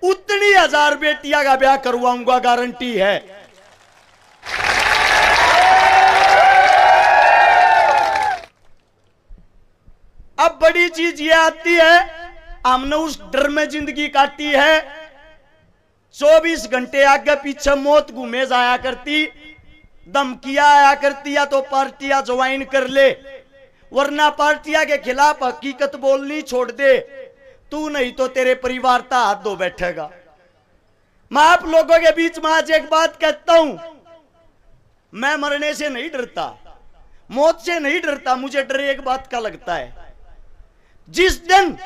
उतनी 1000 बेटियां का ब्याह करवाऊंगा, गारंटी है। अब बड़ी चीज ये आती है, हमने उस डर में जिंदगी काटी है, 24 घंटे आगे पीछे मौत घूमे जाया करती, धमकियां आया करती, या तो पार्टियां ज्वाइन कर ले वरना पार्टियां के खिलाफ हकीकत बोलनी छोड़ दे, तू नहीं तो तेरे परिवार का हाथ धो बैठेगा। मैं आप लोगों के बीच में आज एक बात कहता हूं, मैं मरने से नहीं डरता, मौत से नहीं डरता, मुझे डर एक बात का लगता है, जिस दिन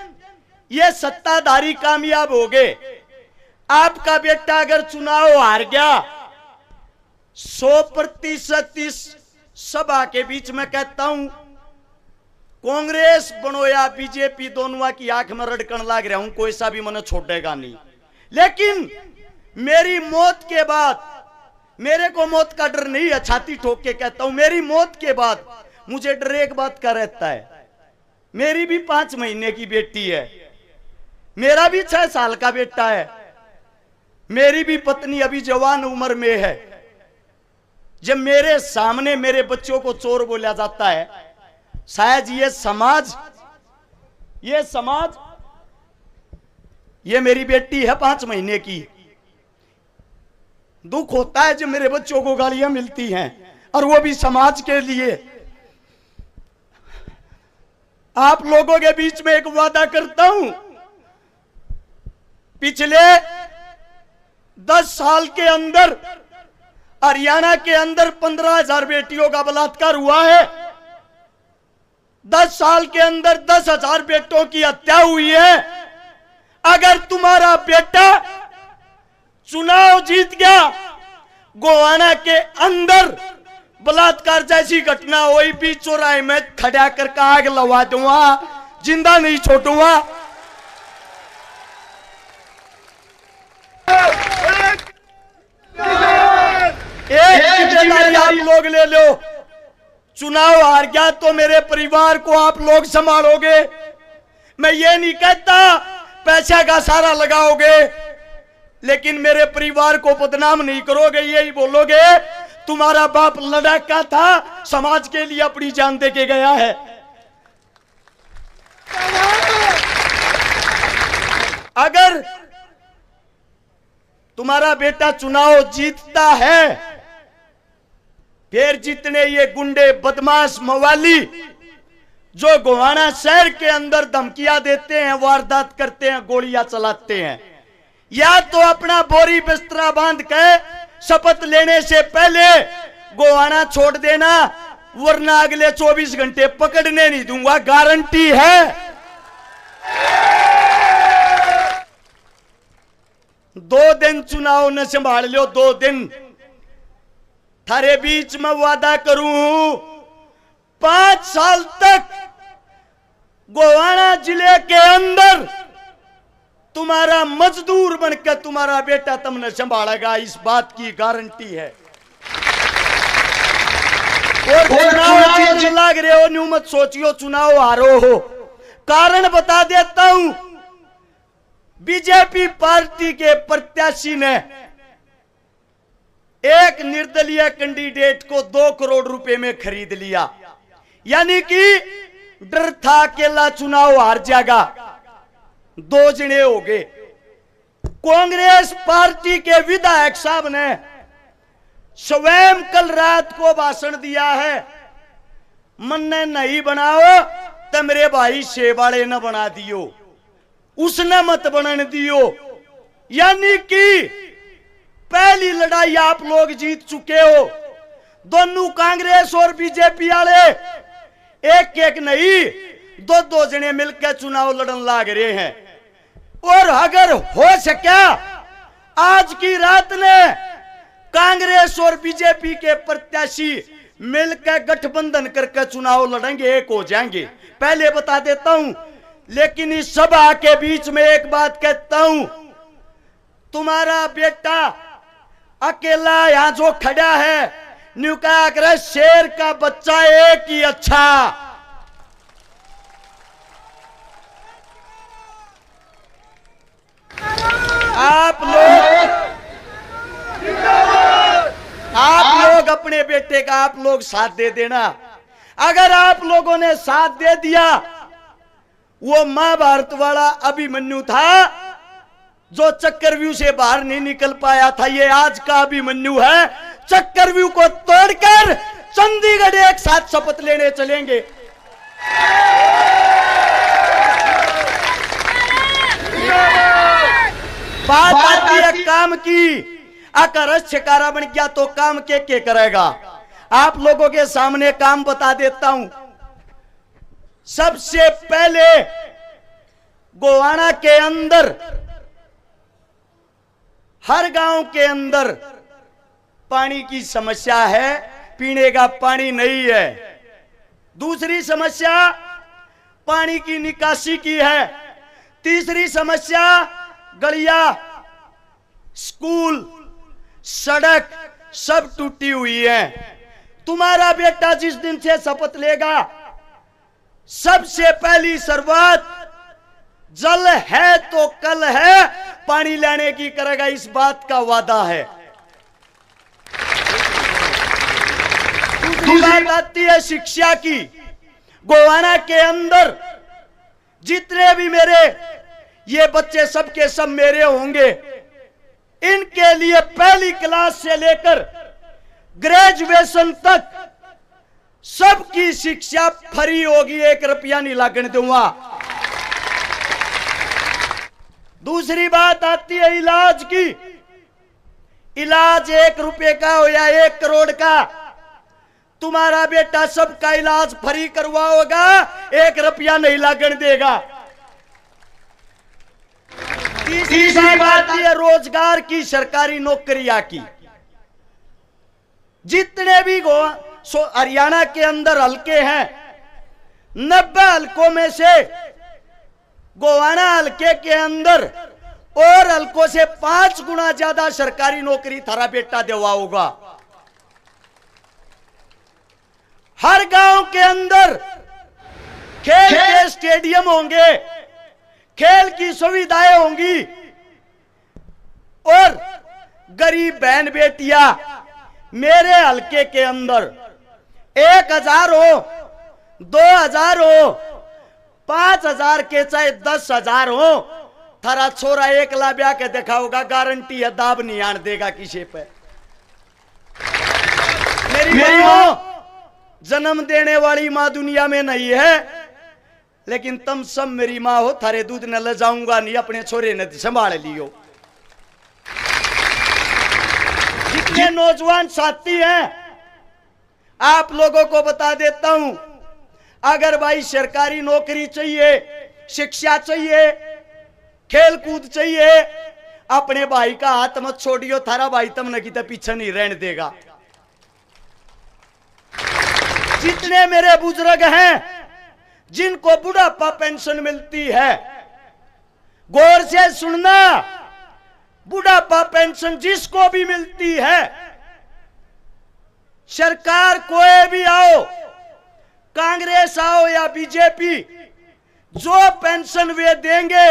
ये सत्ताधारी कामयाब हो गए, आपका बेटा अगर चुनाव हार गया, 100% इस सभा के बीच में कहता हूं, कांग्रेस बनो या बीजेपी, दोनों की आंख में रड़कन लाग रहा हूं, कोई सा भी मने छोड़ेगा नहीं। लेकिन मेरी मौत के बाद, मेरे को मौत का डर नहीं है, छाती ठोक के कहता हूं, मेरी मौत के बाद मुझे डर एक बात का रहता है, मेरी भी 5 महीने की बेटी है, मेरा भी 6 साल का बेटा है, मेरी भी पत्नी अभी जवान उम्र में है। जब मेरे सामने मेरे बच्चों को चोर बोला जाता है, शायद ये समाज, ये मेरी बेटी है 5 महीने की, दुख होता है जब मेरे बच्चों को गालियां मिलती हैं, और वो भी समाज के लिए। आप लोगों के बीच में एक वादा करता हूं, पिछले 10 साल के अंदर हरियाणा के अंदर 15,000 बेटियों का बलात्कार हुआ है, 10 साल के अंदर 10,000 बेटों की हत्या हुई है। अगर तुम्हारा बेटा चुनाव जीत गया, गोवाना के अंदर बलात्कार जैसी घटना हुई भी, चौराहे में खड़ा करके आग लगा दूंगा, जिंदा नहीं छोड़ूंगा। एक जिम्मेदारी आप लोग ले लो, चुनाव हार गया तो मेरे परिवार को आप लोग संभालोगे। मैं ये नहीं कहता पैसा का सारा लगाओगे, लेकिन मेरे परिवार को बदनाम नहीं करोगे, यही बोलोगे तुम्हारा बाप लड़ाका था, समाज के लिए अपनी जान दे के गया है। अगर तुम्हारा बेटा चुनाव जीतता है, फिर जितने ये गुंडे बदमाश मवाली जो गोवाना शहर के अंदर धमकियां देते हैं, वारदात करते हैं, गोलियां चलाते हैं, या तो अपना बोरी बिस्तरा बांध के शपथ लेने से पहले गोवाना छोड़ देना, वरना अगले 24 घंटे पकड़ने नहीं दूंगा, गारंटी है। 2 दिन चुनाव न संभाल लो, 2 दिन थारे बीच में वादा करूं, 5 साल तक गोवाना जिले के अंदर तुम्हारा मजदूर बनकर तुम्हारा बेटा तुमने संभालेगा, इस बात की गारंटी है। और चुनाव जीतने लग रहे हो, न्यू मत सोचियो चुनाव हारो हो। कारण बता देता हूं, बीजेपी पार्टी के प्रत्याशी ने एक निर्दलीय कैंडिडेट को 2 करोड़ रुपए में खरीद लिया, यानी कि डर था अकेला चुनाव हार जाएगा, 2 जने हो गए। कांग्रेस पार्टी के विधायक साहब ने स्वयं कल रात को भाषण दिया है, मन ने नहीं बनाओ तो मेरे भाई शेवाड़े न बना दियो, उसने मत बनने दियो। यानी कि पहली लड़ाई आप लोग जीत चुके हो। दोनों कांग्रेस और बीजेपी वाले एक एक नहीं 2-2 जने मिलकर चुनाव लड़न लाग रहे हैं। और अगर हो सका आज की रात ने कांग्रेस और बीजेपी के प्रत्याशी मिलकर गठबंधन करके चुनाव लड़ेंगे, एक हो जाएंगे, पहले बता देता हूं। लेकिन इस सभा के बीच में एक बात कहता हूं, तुम्हारा बेटा अकेला यहां जो खड़ा है, न्यू क्या करे, शेर का बच्चा एक ही अच्छा। आप लोग अपने बेटे का आप लोग साथ दे देना। अगर आप लोगों ने साथ दे दिया, वो महाभारत वाला अभिमन्यु था जो चक्रव्यूह से बाहर नहीं निकल पाया था, ये आज का अभिमन्यु है। चक्रव्यूह को तोड़कर चंडीगढ़ एक साथ शपथ लेने चलेंगे। बात आती है काम की, अगर शिकारा बन गया तो काम के करेगा। आप लोगों के सामने काम बता देता हूं। सबसे पहले गोवाना के अंदर, हर गांव के अंदर पानी की समस्या है, पीने का पानी नहीं है। दूसरी समस्या पानी की निकासी की है। तीसरी समस्या गलिया, स्कूल, सड़क सब टूटी हुई है। तुम्हारा बेटा जिस दिन से शपथ लेगा, सबसे पहली शुरुआत जल है तो कल है, पानी लाने की करेगा, इस बात का वादा है। दूसरी बात आती है शिक्षा की। गोवाना के अंदर जितने भी मेरे ये बच्चे सबके सब मेरे होंगे, इनके लिए पहली क्लास से लेकर ग्रेजुएशन तक सबकी शिक्षा फ्री होगी, 1 रुपया नहीं लागने दूंगा। दूसरी बात आती है इलाज की। इलाज 1 रुपये का हो या 1 करोड़ का, तुम्हारा बेटा सबका इलाज फ्री करवाओगा, 1 रुपया नहीं लागने देगा। तीसरी बात है रोजगार की, सरकारी नौकरियां की। जितने भी हरियाणा के अंदर हलके हैं, 90 हलकों में से गोवाना हलके के अंदर और हलकों से 5 गुना ज्यादा सरकारी नौकरी थारा बेटा दिलवाओगा। हर गांव के अंदर खेल के स्टेडियम होंगे, खेल की सुविधाएं होंगी, और गरीब बहन बेटियां मेरे हलके के अंदर 1000 हो, 2000 हो, 5000 के चाहे 10,000 हो, थारा छोरा 1 लाख ब्याह के दिखाओगा, गारंटी है, दाब नहीं आन देगा किसी पे। मेरी मां, जन्म देने वाली मां दुनिया में नहीं है, लेकिन तुम सब मेरी मां हो, थारे दूध न ले जाऊंगा नहीं, अपने छोरे ने संभाल लियो। जितने नौजवान साथी हैं, आप लोगों को बता देता हूं, अगर भाई सरकारी नौकरी चाहिए, शिक्षा चाहिए, खेल कूद चाहिए, अपने भाई का हाथ मत छोड़ियो, थारा भाई तुमने की तो पीछे नहीं रहने देगा। जितने मेरे बुजुर्ग हैं जिनको बुढ़ापा पेंशन मिलती है, गौर से सुनना, बुढ़ापा पेंशन जिसको भी मिलती है, सरकार कोई भी आओ, कांग्रेस आओ या बीजेपी, जो पेंशन वे देंगे,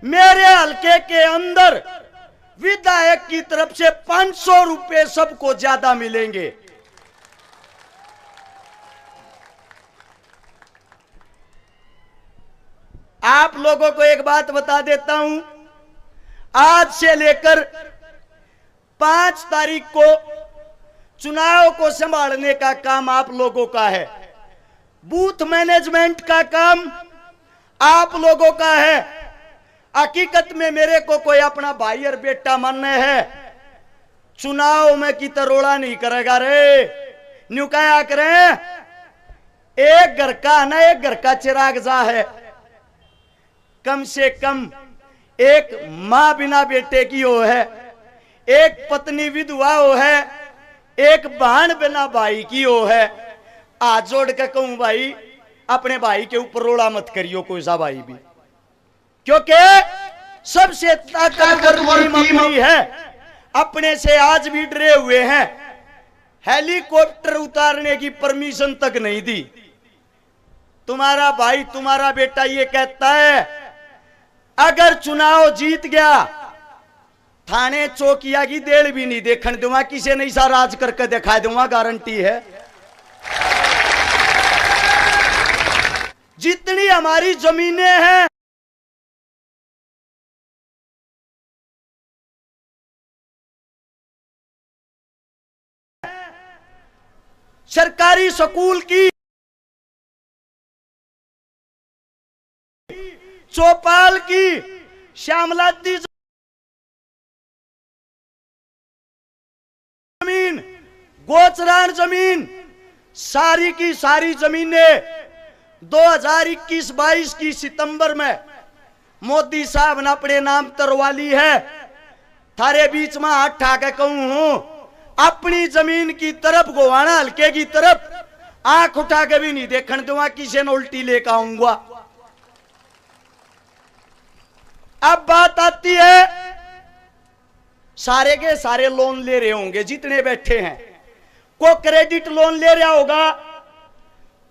मेरे हलके के अंदर विधायक की तरफ से 500 रुपए सबको ज्यादा मिलेंगे। आप लोगों को एक बात बता देता हूं, आज से लेकर 5 तारीख को चुनाव को संभालने का काम आप लोगों का है। बूथ मैनेजमेंट का काम आप लोगों का है। हकीकत में मेरे को कोई अपना भाई और बेटा मानने है, चुनाव में की तरोड़ा नहीं करेगा रे। न्यू क्या करें, एक घर का ना, एक घर का चिराग जा है, कम से कम एक मां बिना बेटे की हो है, एक पत्नी विधवा हो है, एक बहन बिना भाई की वो है। हाथ जोड़ के कहूं भाई, अपने भाई के ऊपर रोड़ा मत करियो कोई सा भाई भी, क्योंकि सबसे ताकतवर टीम अपनी है। अपने से आज भी डरे हुए हैं, हेलीकॉप्टर उतारने की परमिशन तक नहीं दी। तुम्हारा भाई, तुम्हारा बेटा ये कहता है अगर चुनाव जीत गया थाने चौकिया की देर भी नहीं देखने दूंगा, किसी ने ऐसा राज करके दिखा दूंगा, गारंटी है। जितनी हमारी जमीनें हैं सरकारी स्कूल की, चौपाल की, श्यामलाती जमीन, गोचरान जमीन, सारी की सारी जमीनें 2021-22 की सितंबर में मोदी साहब ने अपने नाम तरवा ली है। थारे बीच में हाथ ठाके कहूं हूं, अपनी जमीन की तरफ, गोवाना हल्के की तरफ आंख उठा के भी नहीं देखने दूंगा, किसी ने उल्टी लेकर आऊंगा। अब बात आती है, सारे के सारे लोन ले रहे होंगे जितने बैठे हैं। को क्रेडिट लोन ले रहा होगा,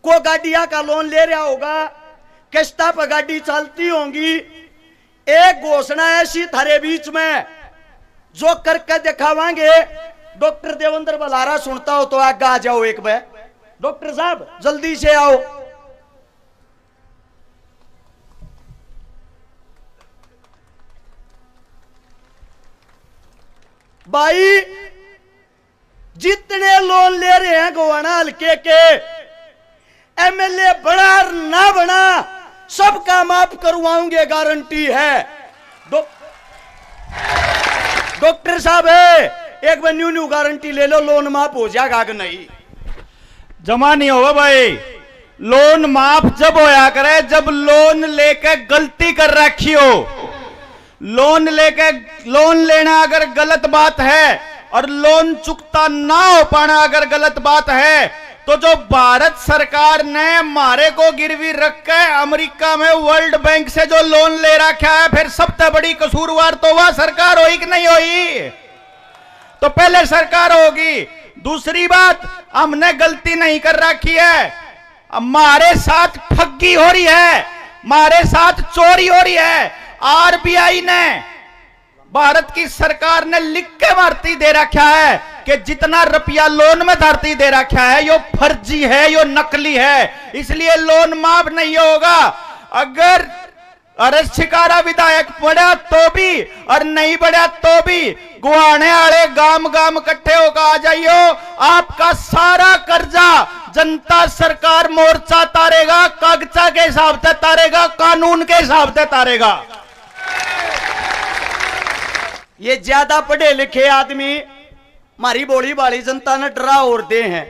को गाड़िया का लोन ले रहा होगा, किस्ता पर गाड़ी चलती होंगी। एक घोषणा ऐसी थारे बीच में जो करके दिखावांगे। डॉक्टर देवेंद्र बलारा सुनता हो तो आगे आ जाओ एक बार। डॉक्टर साहब जल्दी से आओ। भाई जितने लोन ले रहे हैं गोवाना हल्के के, एमएलए बना ना बना सबका माफ करवाऊंगे, गारंटी है। डॉक्टर साहब है, एक बार न्यू गारंटी ले लो, लोन माफ हो जाएगा कि नहीं? जमा नहीं होगा भाई। लोन माफ जब होया करे जब लोन लेके गलती कर रखी हो। लोन लेना अगर गलत बात है और लोन चुकता ना हो पाना अगर गलत बात है, तो जो भारत सरकार ने हमारे को गिरवी रख के अमेरिका में वर्ल्ड बैंक से जो लोन ले रखा है, फिर सबसे बड़ी कसूरवार तो वह सरकार होगी कि नहीं होगी? तो पहले सरकार होगी। दूसरी बात, हमने गलती नहीं कर रखी है, हमारे साथ ठगी हो रही है, हमारे साथ चोरी हो रही है। आरबीआई ने, भारत की सरकार ने लिख के भर्ती दे रखा है कि जितना रुपया लोन में धरती दे रखा है यो फर्जी है, यो नकली है, इसलिए लोन माफ नहीं होगा। अगर अरस शिकारा विधायक बढ़ा तो भी और नहीं बढ़ा तो भी गुआने वाले गांव गांव इकट्ठे होकर आ जाइयो। आपका सारा कर्जा जनता सरकार मोर्चा तारेगा, कागजा के हिसाब से तारेगा, कानून के हिसाब से तारेगा। ये ज्यादा पढ़े लिखे आदमी हमारी बोली बाली जनता ने डरा और दे हैं,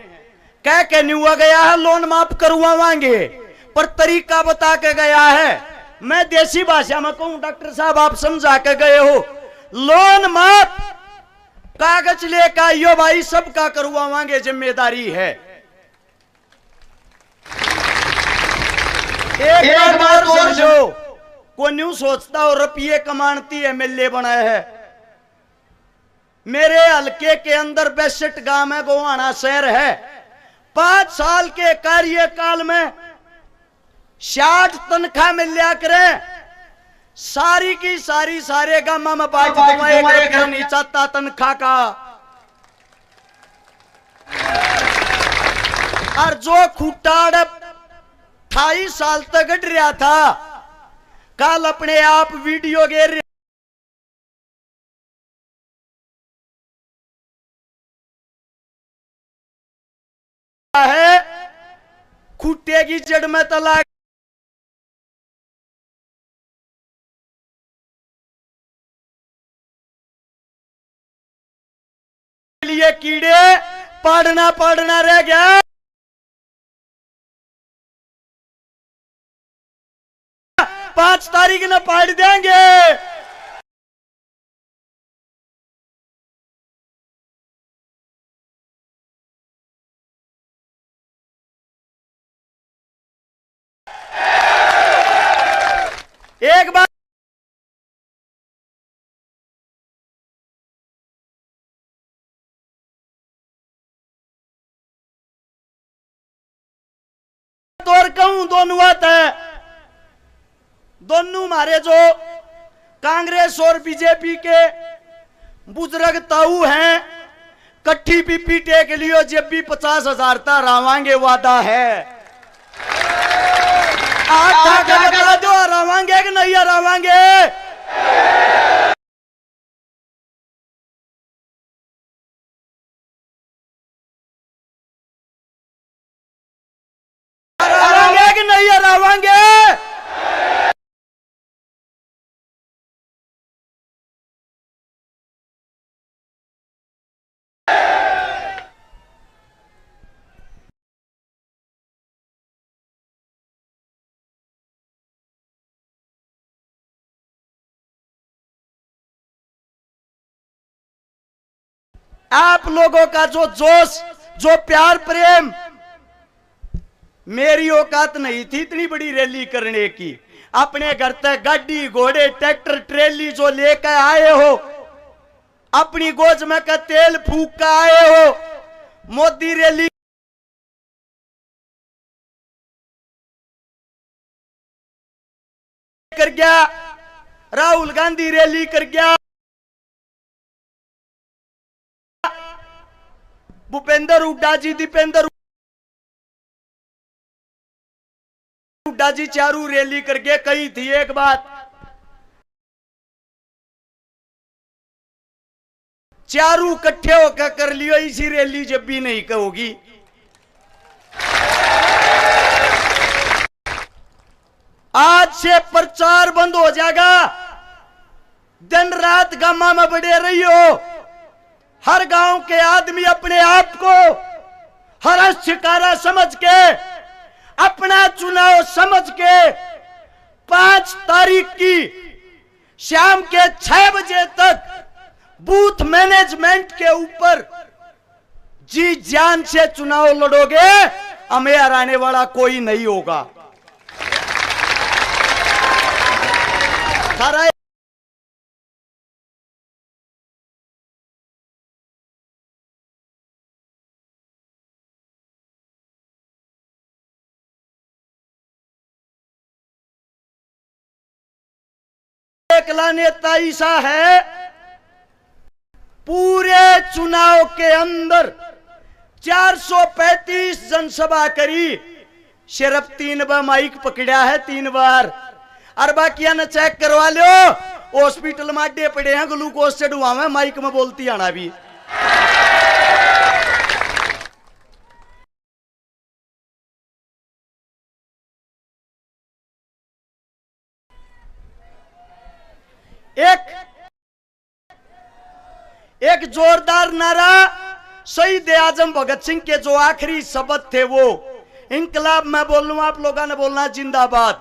कह के न्यूआ गया है लोन माफ करवाएंगे, पर तरीका बता के गया है। मैं देसी भाषा में कहूं, डॉक्टर साहब आप समझा के गए हो, लोन माफ कागज लेकर आइयो भाई, सबका करवाएंगे, जिम्मेदारी है। एक बार समझो, को न्यू सोचता हो रुपये कमानती एमएलए बनाए है। मेरे हलके के अंदर 62 गांव है, गोवाना शहर है। 5 साल के कार्यकाल में 60 तनख्वाह मिल लिया करें, सारी की सारी सारे गांव में बांट दूंगा, एक रुपया नहीं चाहता तनख्वाह का। और जो खुटाड़ 28 साल तक गढ़ रहा था, कल अपने आप वीडियो गेर है, खुट्टे की जड़ में तलाक लिए कीड़े पढ़ना रह गया। 5 तारीख न पाड़ देंगे। एक बार और कहूं दोनों बात है, दोनों हमारे जो कांग्रेस और बीजेपी के बुजुर्ग ताऊ हैं, कट्ठी पीपी टेक लियो जब भी 50,000 ता रावांगे वादा है। आप बता दो रावांगे कि नहीं रावांगे? रावांगे कि नहीं रावांगे? आप लोगों का जो जोश, जो प्यार प्रेम, मेरी औकात नहीं थी इतनी बड़ी रैली करने की। अपने घर तक गाड़ी घोड़े ट्रैक्टर ट्रेली जो लेकर आए हो, अपनी गोज में का तेल फूक कर आए हो, मोदी रैली कर गया, राहुल गांधी रैली कर गया, भूपेंद्र हुड्डा जी, दीपेंद्र हुड्डा जी चारू रैली करके कही थी एक बात, चारू इकट्ठे होकर कर लियो इसी रैली जब भी नहीं कहोगी। आज से प्रचार बंद हो जाएगा, दिन रात गामा में बड़े रही हो। हर गांव के आदमी अपने आप को हर शिकारा समझ के, अपना चुनाव समझ के 5 तारीख की शाम के 6 बजे तक बूथ मैनेजमेंट के ऊपर जी जान से चुनाव लड़ोगे, हमें हराने वाला कोई नहीं होगा। सारा एकला नेता ऐसा है, पूरे चुनाव के अंदर 435 जनसभा करी, सिर्फ 3 बार माइक पकड़ा है, 3 बार। और बाकी न चेक करवा लो, हॉस्पिटल में अड्डे पड़े हैं, ग्लूकोज चढ़वा माइक में बोलती आना भी। एक जोरदार नारा शहीद आजम भगत सिंह के जो आखिरी शब्द थे वो, इंकलाब मैं बोल लूं, आप लोगों ने बोलना जिंदाबाद।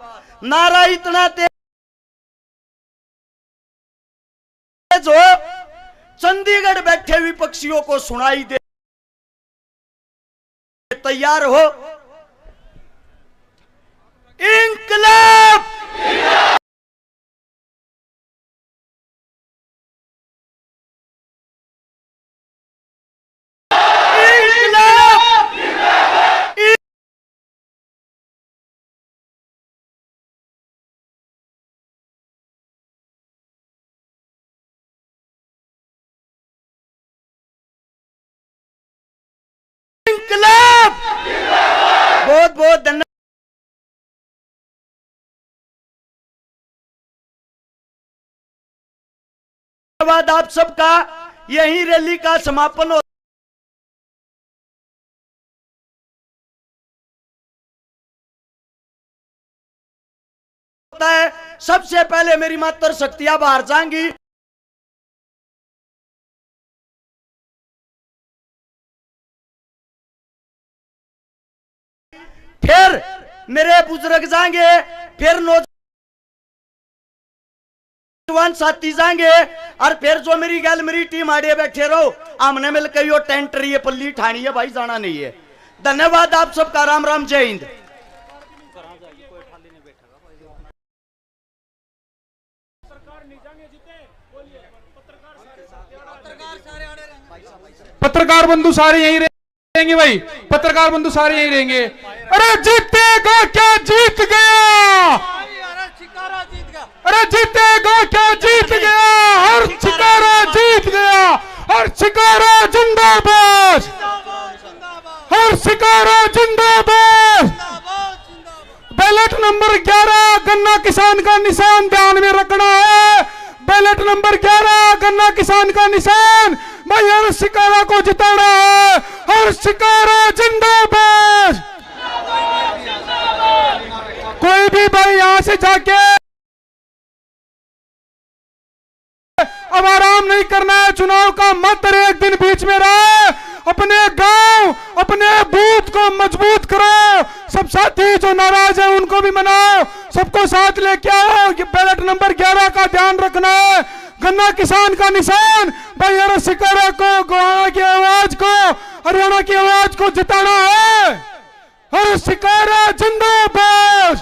नारा इतना तेज हो चंडीगढ़ बैठे विपक्षियों को सुनाई दे। तैयार हो? इंकलाब बहुत बहुत धन्यवाद आप सबका। यही रैली का समापन होता है। सबसे पहले मेरी मातर शक्तियां बाहर जाएंगी, फिर मेरे बुजुर्ग जाएंगे, फिर नौजवान साथी जाएंगे, और फिर जो मेरी गैल मेरी टीम आड़े बैठे रहो, हमने मिलकर यो टेंट रही है, पल्ली ठानी है भाई, जाना नहीं है। धन्यवाद आप सबका। राम राम, जय हिंद। पत्रकार बंधु सारे यहीं रहेंगे भाई, पत्रकार बंधु सारे यहीं रहेंगे। अरे जीतेगा क्या, जीत गया, अरे जीतेगा क्या, जीत गया, हर शिकारा जीत गया, हर शिकारा जिंदाबाद, हर शिकारा जिंदाबाद। बैलेट नंबर 11 गन्ना किसान का निशान ध्यान में रखना है, बैलेट नंबर 11 गन्ना किसान का निशान भाई, हर शिकारा को जिताना है, हर शिकारा जिंदाबाद। कोई भी भाई यहां से जाके अब आराम नहीं करना है, चुनाव का मत एक दिन बीच में रहे, अपने गांव अपने बूथ को मजबूत करो, सब साथी जो नाराज है उनको भी मनाओ, सबको साथ लेके आओ। बैलेट नंबर 11 का ध्यान रखना है, गन्ना किसान का निशान भाई, हर शिकारा को, गोहाना की आवाज को, हरियाणा की आवाज को जिताना है, हर शिकारा जिंदाबाद।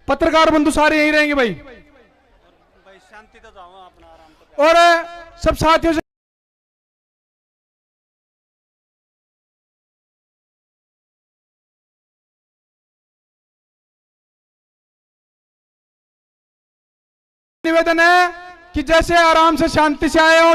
पत्रकार बंधु सारे यहीं रहेंगे भाई, और सब साथियों से निवेदन है कि जैसे आराम से शांति से आए हो,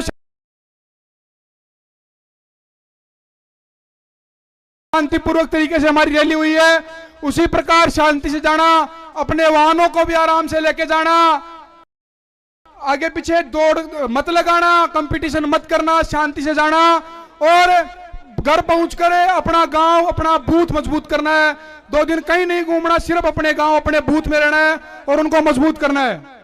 शांतिपूर्वक तरीके से हमारी रैली हुई है, उसी प्रकार शांति से जाना, अपने वाहनों को भी आराम से लेके जाना, आगे पीछे दौड़ मत लगाना, कंपटीशन मत करना, शांति से जाना, और घर पहुंचकर अपना गांव अपना बूथ मजबूत करना है। 2 दिन कहीं नहीं घूमना, सिर्फ अपने गांव अपने बूथ में रहना है और उनको मजबूत करना है।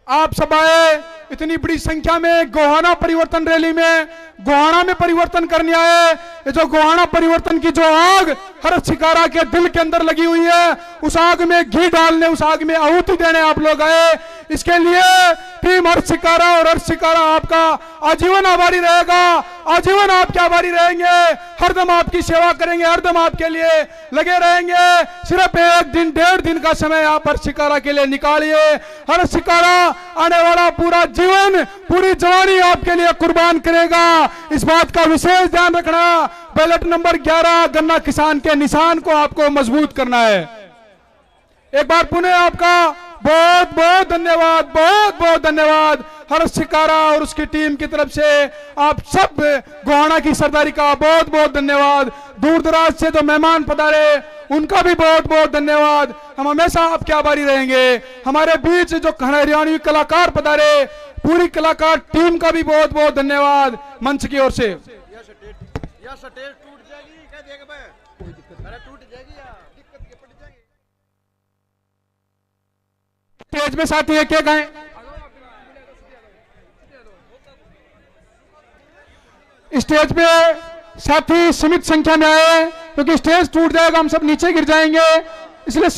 आप सब आए इतनी बड़ी संख्या में गोहाना परिवर्तन रैली में, गोहाना में परिवर्तन करने आए। ये जो गोहाना परिवर्तन की जो आग हर शिकारा के दिल के अंदर लगी हुई है, उस आग में घी डालने, उस आग में आहुति देने आप लोग आए। इसके लिए टीम हर शिकारा और हर शिकारा आपका आजीवन आभारी रहेगा, आजीवन आपके आभारी रहेंगे, हरदम आपकी सेवा करेंगे, हरदम आपके लिए लगे रहेंगे। सिर्फ 1 दिन 1.5 दिन का समय आप हर शिकारा के लिए निकालिए। हर शिकारा आने वाला पूरा जीवन पूरी जवानी आपके लिए कुर्बान करेगा, इस बात का विशेष ध्यान रखना। बैलेट नंबर 11 गन्ना किसान के निशान को आपको मजबूत करना है। एक बार पुनः आपका बहुत बहुत धन्यवाद, बहुत बहुत धन्यवाद हर शिकारा और उसकी टीम की तरफ से। आप सब गोहाना की सरदारी का बहुत बहुत धन्यवाद। दूर दराज से जो मेहमान पधारे उनका भी बहुत बहुत धन्यवाद। हम हमेशा आपके आभारी रहेंगे। हमारे बीच जो हरियाणवी कलाकार पधारे, पूरी कलाकार टीम का भी बहुत बहुत धन्यवाद मंच की ओर से। स्टेज में साथी है क्या गाएं? स्टेज पे साथी सीमित संख्या में आए क्योंकि स्टेज टूट जाएगा, हम सब नीचे गिर जाएंगे, इसलिए